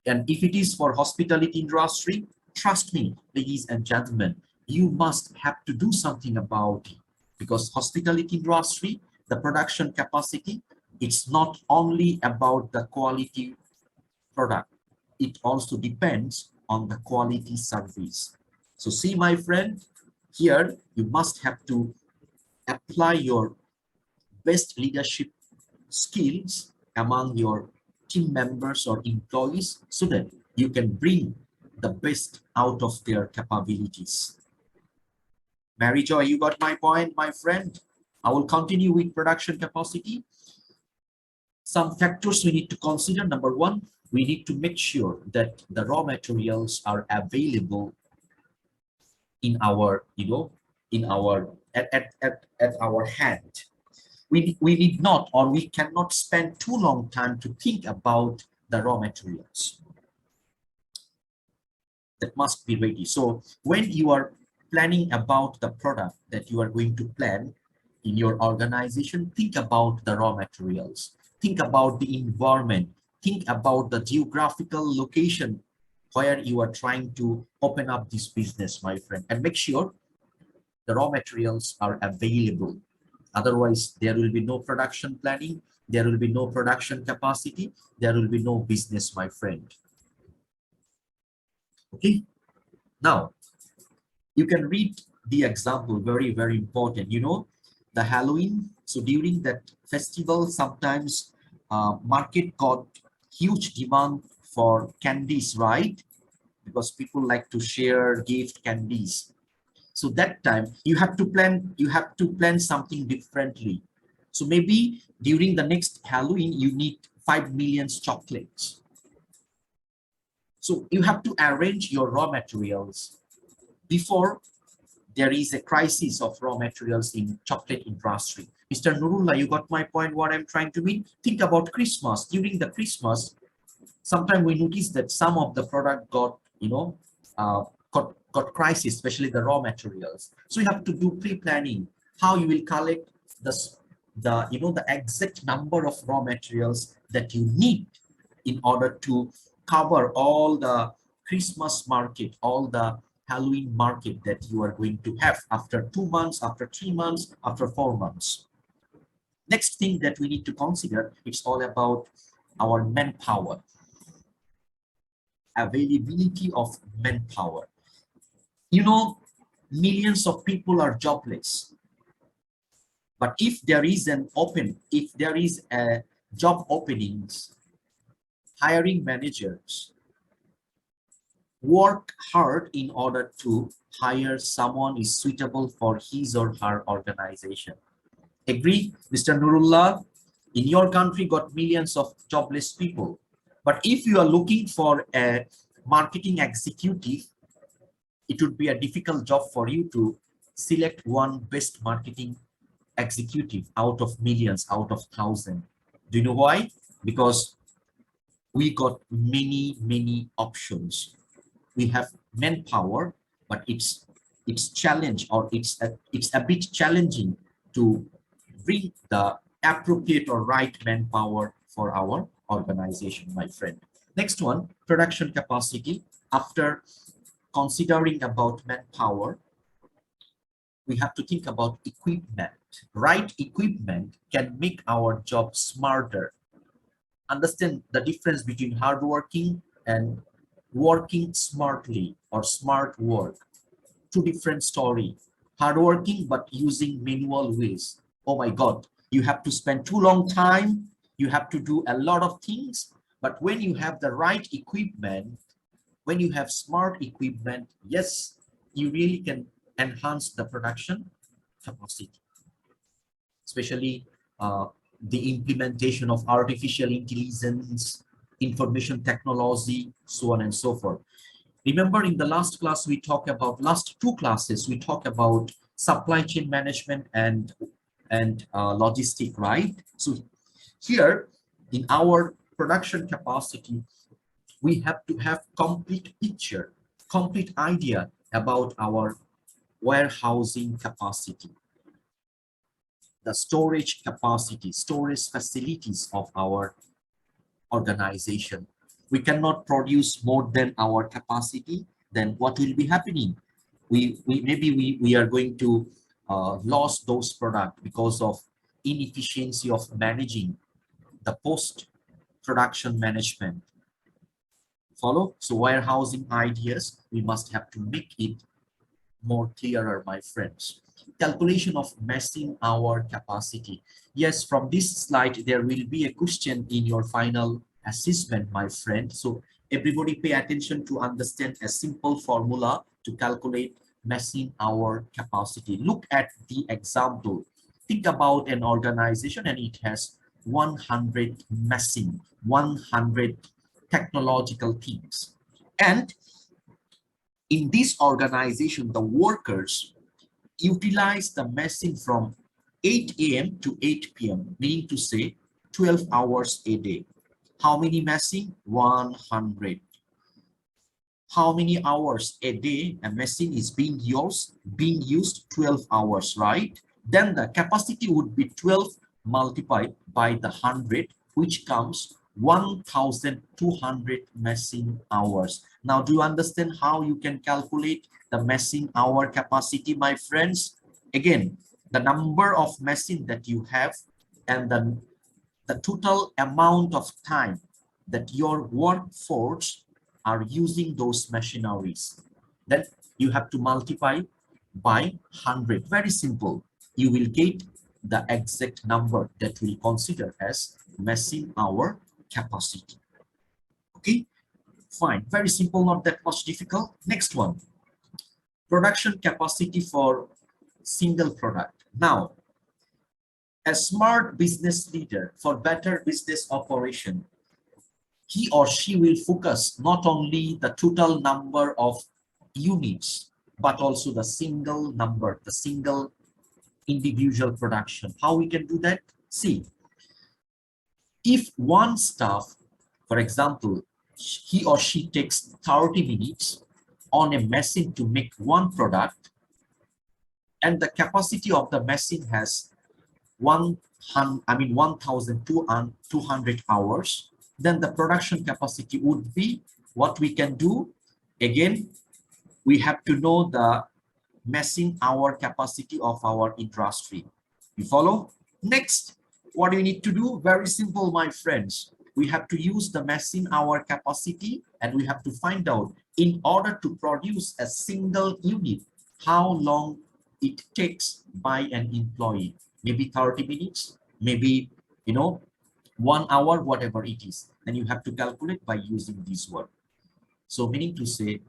And if it is for hospitality industry, trust me, ladies and gentlemen, you must have to do something about it, because hospitality industry, the production capacity, it's not only about the quality product, it also depends on the quality service. So see, my friend, Here, you must have to apply your best leadership skills among your team members or employees so that you can bring the best out of their capabilities. Mary Joy, you got my point, my friend. I will continue with production capacity. Some factors we need to consider. Number one, we need to make sure that the raw materials are available in our, at our hand. We need not, or we cannot spend too long time to think about the raw materials that must be ready. So when you are planning about the product that you are going to plan in your organization, think about the raw materials, think about the environment, think about the geographical location where you are trying to open up this business, my friend, and make sure the raw materials are available. Otherwise, there will be no production planning, there will be no production capacity, there will be no business, my friend. Okay, now you can read the example, very, very important. You know, the Halloween. So during that festival, sometimes market got huge demand for candies, right? Because people like to share gift candies. So that time you have to plan something differently. So maybe during the next Halloween, you need 5 million chocolates. So you have to arrange your raw materials before there is a crisis of raw materials in chocolate industry. Mr. Nurullah, you got my point, what I'm trying to mean? Think about Christmas. During the Christmas, sometimes we notice that some of the product got, got crisis, especially the raw materials. So you have to do pre-planning, how you will collect the exact number of raw materials that you need in order to cover all the Christmas market, all the Halloween market that you are going to have after 2 months, after 3 months, after 4 months. Next thing that we need to consider, it's all about our manpower, availability of manpower. You know, millions of people are jobless. But if there is a job openings, hiring managers work hard in order to hire someone is suitable for his or her organization. Agree, Mr. Nurullah? In your country, got millions of jobless people. But if you are looking for a marketing executive, it would be a difficult job for you to select one best marketing executive out of millions, out of thousands. Do you know why? Because we got many options. We have manpower, but it's challenge, or it's a bit challenging to bring the appropriate or right manpower for our organization, my friend. Next one, production capacity. After considering about manpower, we have to think about equipment. Right equipment can make our job smarter. Understand the difference between hardworking and working smartly or smart work. Two different story. Hardworking but using manual ways. Oh my God, you have to spend too long time. You have to do a lot of things. But when you have the right equipment, when you have smart equipment, yes, you really can enhance the production capacity. Especially the implementation of artificial intelligence, information technology, so on and so forth. Remember, in the last class, we talked about, last 2 classes, we talked about supply chain management and logistic, right? So here in our production capacity, we have to have complete picture, complete idea about our warehousing capacity, the storage capacity, storage facilities of our organization. We cannot produce more than our capacity, then what will be happening? We are going to lose those products because of inefficiency of managing the post-production management. Follow? So warehousing ideas, we must have to make it more clearer, my friends. Calculation of machine hour capacity. Yes, from this slide, there will be a question in your final assessment, my friend. So everybody pay attention to understand a simple formula to calculate machine hour capacity. Look at the example. Think about an organization and it has 100 machine, 100 technological teams. And in this organization, the workers utilize the machine from 8 a.m. to 8 p.m., meaning to say 12 hours a day. How many machine? 100. How many hours a day a machine is being used? 12 hours, right? Then the capacity would be 12 multiplied by the 100, which comes 1,200 machine hours. Now, do you understand how you can calculate the machine hour capacity, my friends? Again, the number of machine that you have and the total amount of time that your workforce are using those machineries. Then you have to multiply by 100. Very simple. You will get the exact number that we consider as machine hour capacity. Okay, fine. Very simple, not that much difficult. Next one, production capacity for single product. Now, a smart business leader for better business operation, he or she will focus not only the total number of units, but also the single number, the single individual production. How we can do that? See, if one staff, for example, he or she takes 30 minutes on a machine to make one product, and the capacity of the machine has 1,200 hours, then the production capacity would be what we can do. Again, we have to know the machine hour capacity of our industry. You follow? Next, what do we need to do? Very simple, my friends. We have to use the machine hour capacity and we have to find out, in order to produce a single unit, how long it takes by an employee. Maybe 30 minutes, maybe, 1 hour, whatever it is. Then you have to calculate by using this word. So meaning to say,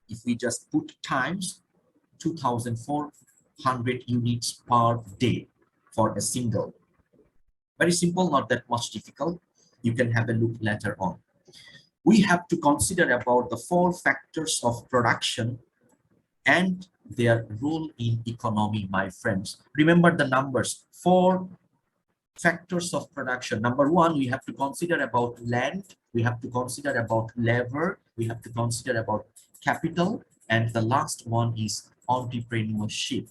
if we just put times 2,400 units per day for a single. Very simple, not that much difficult. You can have a look later on. We have to consider about the 4 factors of production and their role in economy, my friends. Remember the numbers, 4 factors of production. Number 1, we have to consider about land, we have to consider about labor, we have to consider about capital, and the last one is entrepreneurship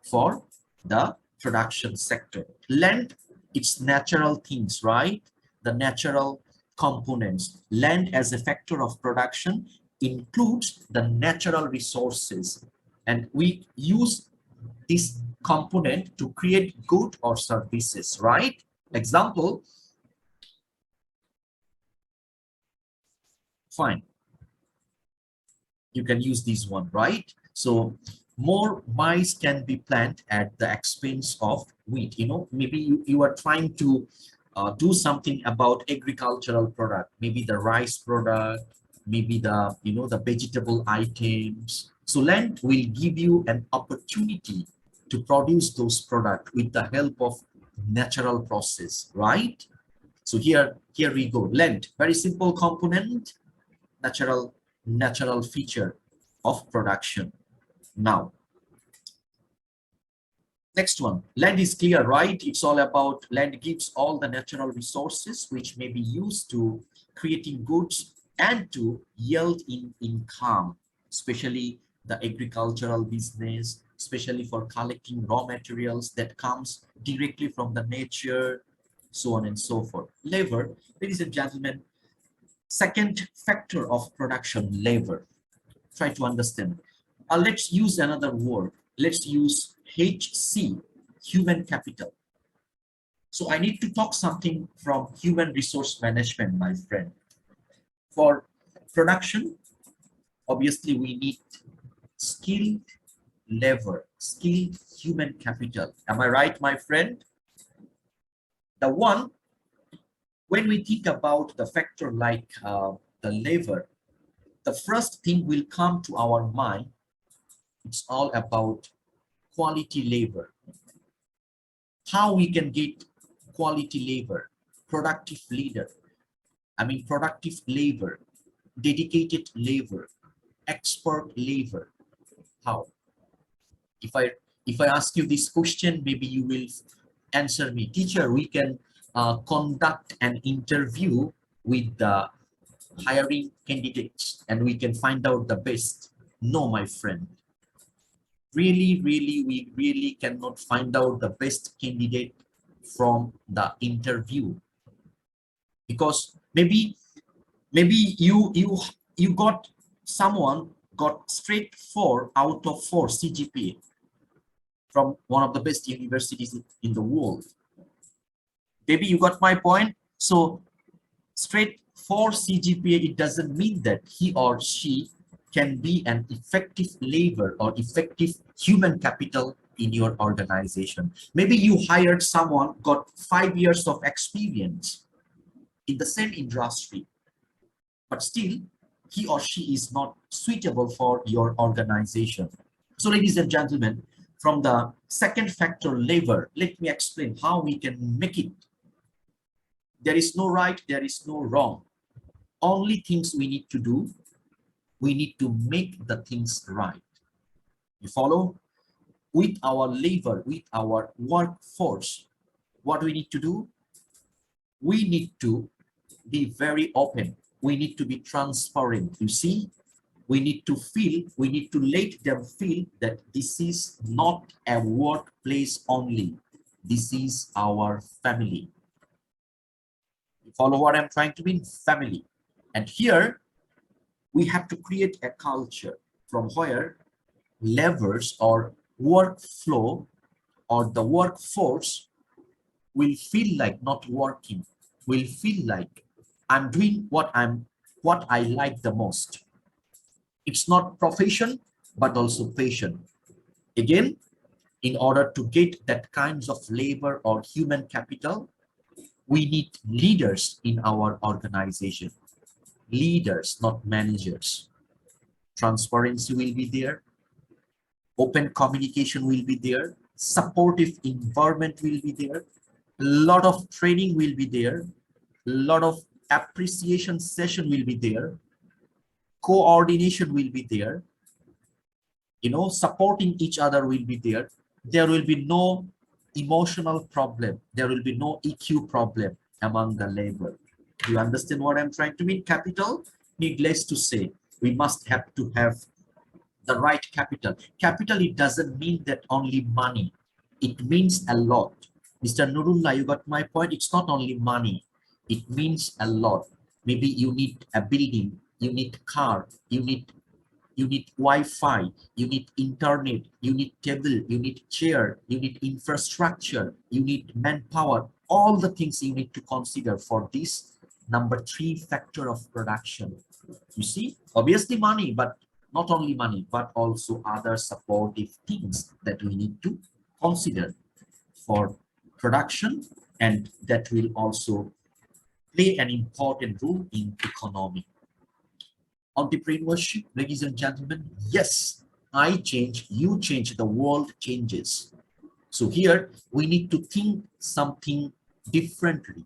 for the production sector. Land, it's natural things, right? The natural components. Land as a factor of production includes the natural resources, and we use this component to create good or services, right? Example, fine. You can use this one, right? So more maize can be planted at the expense of wheat. Maybe you are trying to do something about agricultural product, maybe the rice product, maybe the the vegetable items. So land will give you an opportunity to produce those products with the help of natural process, right? So here we go. Land, very simple component, natural feature of production. Now, next one, land is clear, right? It's all about land gives all the natural resources which may be used to creating goods and to yield in income, especially the agricultural business, especially for collecting raw materials that comes directly from the nature, so on and so forth. Labor, ladies and gentlemen, second factor of production, labor. Try to understand. Let's use another word. Let's use HC, human capital. So I need to talk something from human resource management, my friend. For production, obviously we need skilled labor, skilled human capital. Am I right, my friend? The one, when we think about the factor like the labor, the first thing will come to our mind. It's all about quality labor. How we can get quality labor, productive labor, dedicated labor, expert labor. How? If I ask you this question, maybe you will answer me, teacher, we can conduct an interview with the hiring candidates and we can find out the best. No, my friend. We really cannot find out the best candidate from the interview, because maybe you got someone got straight 4 out of 4 CGPA from one of the best universities in the world. Maybe you got my point. So straight 4 CGPA, it doesn't mean that he or she can be an effective labor or effective human capital in your organization. Maybe you hired someone got 5 years of experience in the same industry, but still he or she is not suitable for your organization. So ladies and gentlemen, from the second factor, labor, let me explain how we can make it. There is no right, there is no wrong. Only things we need to do, we need to make the things right. You follow? With our labor, with our workforce, what we need to do? We need to be very open. We need to be transparent. You see, we need to let them feel that this is not a workplace only. This is our family. You follow what I'm trying to mean? Family. And here we have to create a culture from where laborers or workflow or the workforce will feel like not working, will feel like I'm doing what I like the most. It's not profession, but also passion. Again, in order to get that kinds of labor or human capital, we need leaders in our organization. Leaders, not managers. Transparency will be there. Open communication will be there. Supportive environment will be there. A lot of training will be there. A lot of appreciation session will be there. Coordination will be there. You know, supporting each other will be there. There will be no emotional problem. There will be no EQ problem among the labor. Do you understand what I'm trying to mean? Capital, needless to say, we must have to have the right capital. Capital, it doesn't mean that only money. It means a lot. Mr. Nurullah, you got my point? It's not only money. It means a lot. Maybe you need a building, you need car, you need Wi-Fi, you need internet, you need table, you need chair, you need infrastructure, you need manpower, all the things you need to consider for this number 3 factor of production. You see, obviously money, but not only money, but also other supportive things that we need to consider for production, and that will also play an important role in economy. Entrepreneurship, ladies and gentlemen, yes, I change, you change, the world changes. So here we need to think something differently.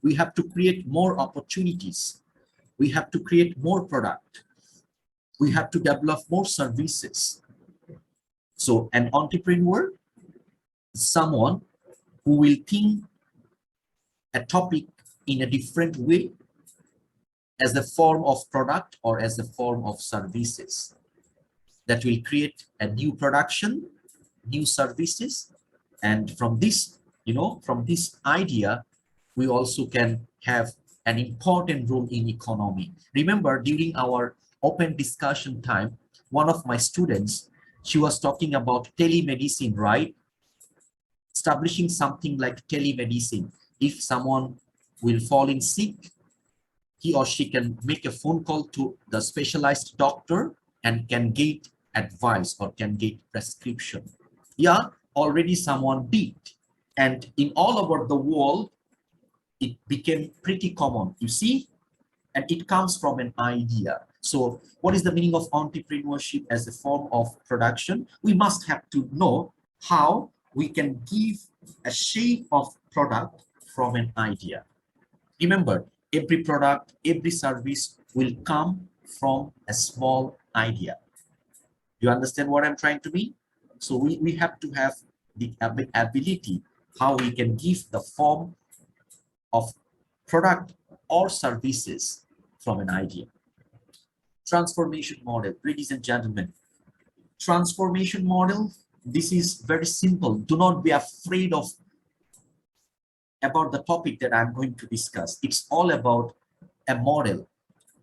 We have to create more opportunities. We have to create more product. We have to develop more services. So an entrepreneur is someone who will think a topic in a different way, as a form of product or as a form of services that will create a new production, new services. And from this, you know, from this idea, we also can have an important role in economy. Remember, during our open discussion time, one of my students, she was talking about telemedicine, right? Establishing something like telemedicine. If someone will fall in sick, he or she can make a phone call to the specialized doctor and can get advice or can get prescription. Yeah, already someone did. And in all over the world, it became pretty common, you see, and it comes from an idea. So what is the meaning of entrepreneurship as a form of production? We must have to know how we can give a shape of product from an idea. Remember, every product, every service will come from a small idea. You understand what I'm trying to mean? So we have to have the ability how we can give the form of product or services from an idea. Transformation model, ladies and gentlemen. Transformation model, this is very simple. Do not be afraid of about the topic that I'm going to discuss. It's all about a model.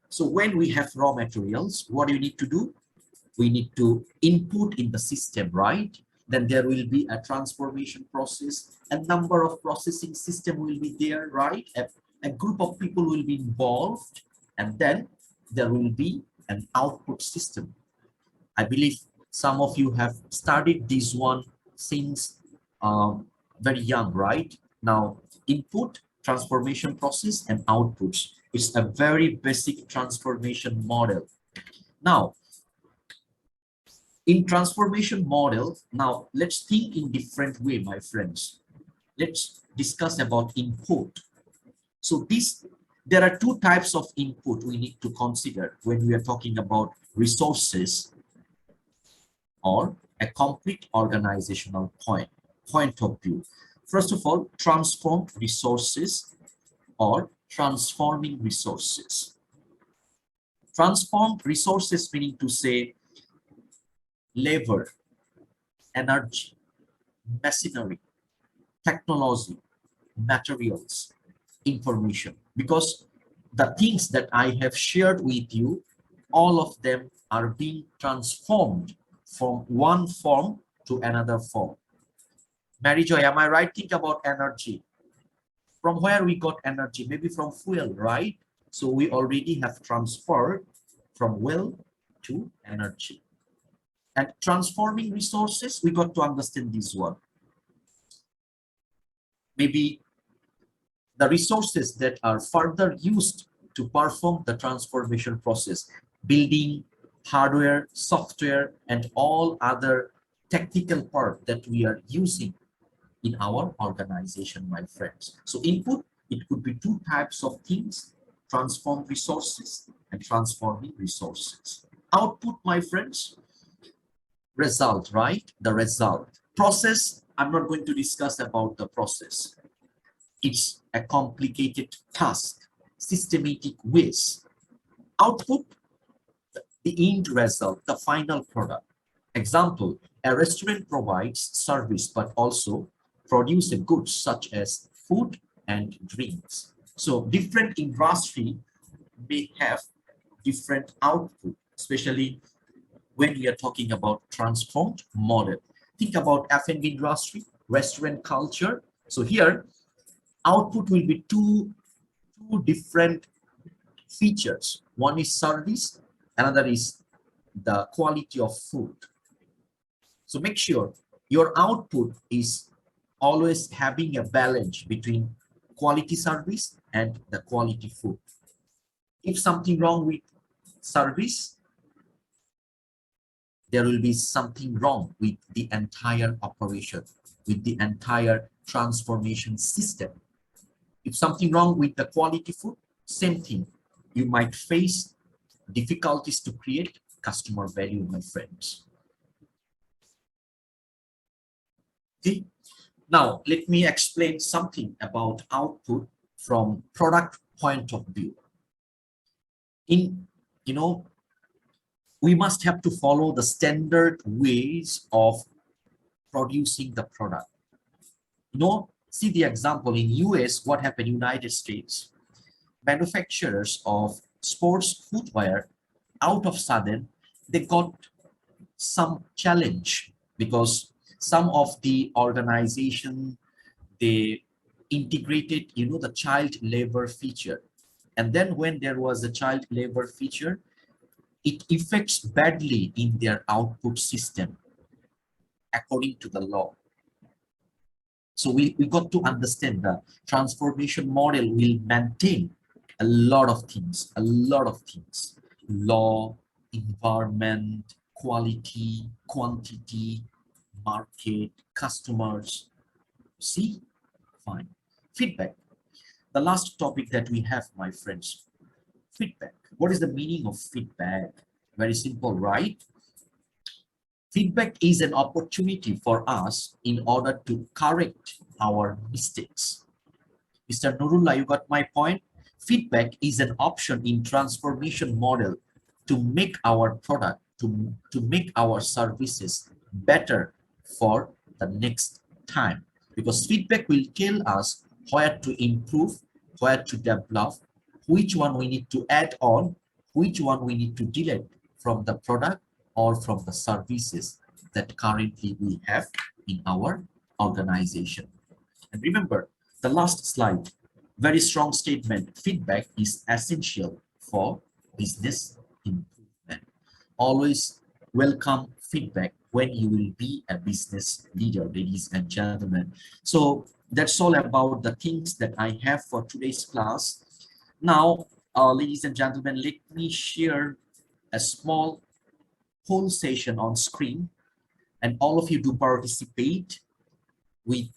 So when we have raw materials, what do you need to do? We need to input in the system, right? Then there will be a transformation process. A number of processing system will be there, right? A group of people will be involved, and then there will be an output system. I believe some of you have studied this one since very young, right? Now, input, transformation process, and outputs is a very basic transformation model. Now, in transformation model, now let's think in different way, my friends. Let's discuss about input. So there are two types of input we need to consider when we are talking about resources or a complete organizational point of view. First of all, transform resources or transforming resources. Transformed resources meaning to say labor, energy, machinery, technology, materials, information. Because the things that I have shared with you, all of them are being transformed from one form to another form. Mary Joy, am I right? Think about energy. From where we got energy? Maybe from fuel, right? So we already have transferred from will to energy. And transforming resources, we got to understand this one. Maybe the resources that are further used to perform the transformation process, building, hardware, software, and all other technical part that we are using in our organization, my friends. So input, it could be two types of things, transform resources and transforming resources. Output, my friends, result, right? The result. Process, I'm not going to discuss about the process. It's a complicated task, systematic ways. Output, the end result, the final product. Example, a restaurant provides service, but also produce goods such as food and drinks. So different industry may have different output, especially when we are talking about transformed model. Think about F&B industry, restaurant culture. So here, output will be two different features. One is service, another is the quality of food. So make sure your output is always having a balance between quality service and the quality food. If something wrong with service, there will be something wrong with the entire operation, with the entire transformation system. If something wrong with the quality food, same thing. You might face difficulties to create customer value, my friends. Okay. Now, let me explain something about output from product point of view. We must have to follow the standard ways of producing the product. See the example in US, what happened in United States. Manufacturers of sports footwear, out of sudden, they got some challenge because some of the organization, they integrated, the child labor feature. And then when there was a child labor feature, it affects badly in their output system according to the law. So we got to understand the transformation model will maintain a lot of things, law, environment, quality, quantity, market, customers. See, fine. Feedback. The last topic that we have, my friends, feedback. What is the meaning of feedback? Very simple, right? Feedback is an opportunity for us in order to correct our mistakes. Mr. Nurullah, you got my point? Feedback is an option in transformation model to make our product, to make our services better for the next time. Because feedback will tell us where to improve, where to develop, which one we need to add on, which one we need to delete from the product or from the services that currently we have in our organization. And remember, the last slide, very strong statement, feedback is essential for business improvement. Always welcome feedback when you will be a business leader, ladies and gentlemen. So that's all about the things that I have for today's class. Now, ladies and gentlemen, let me share a small whole session on screen, and all of you do participate with,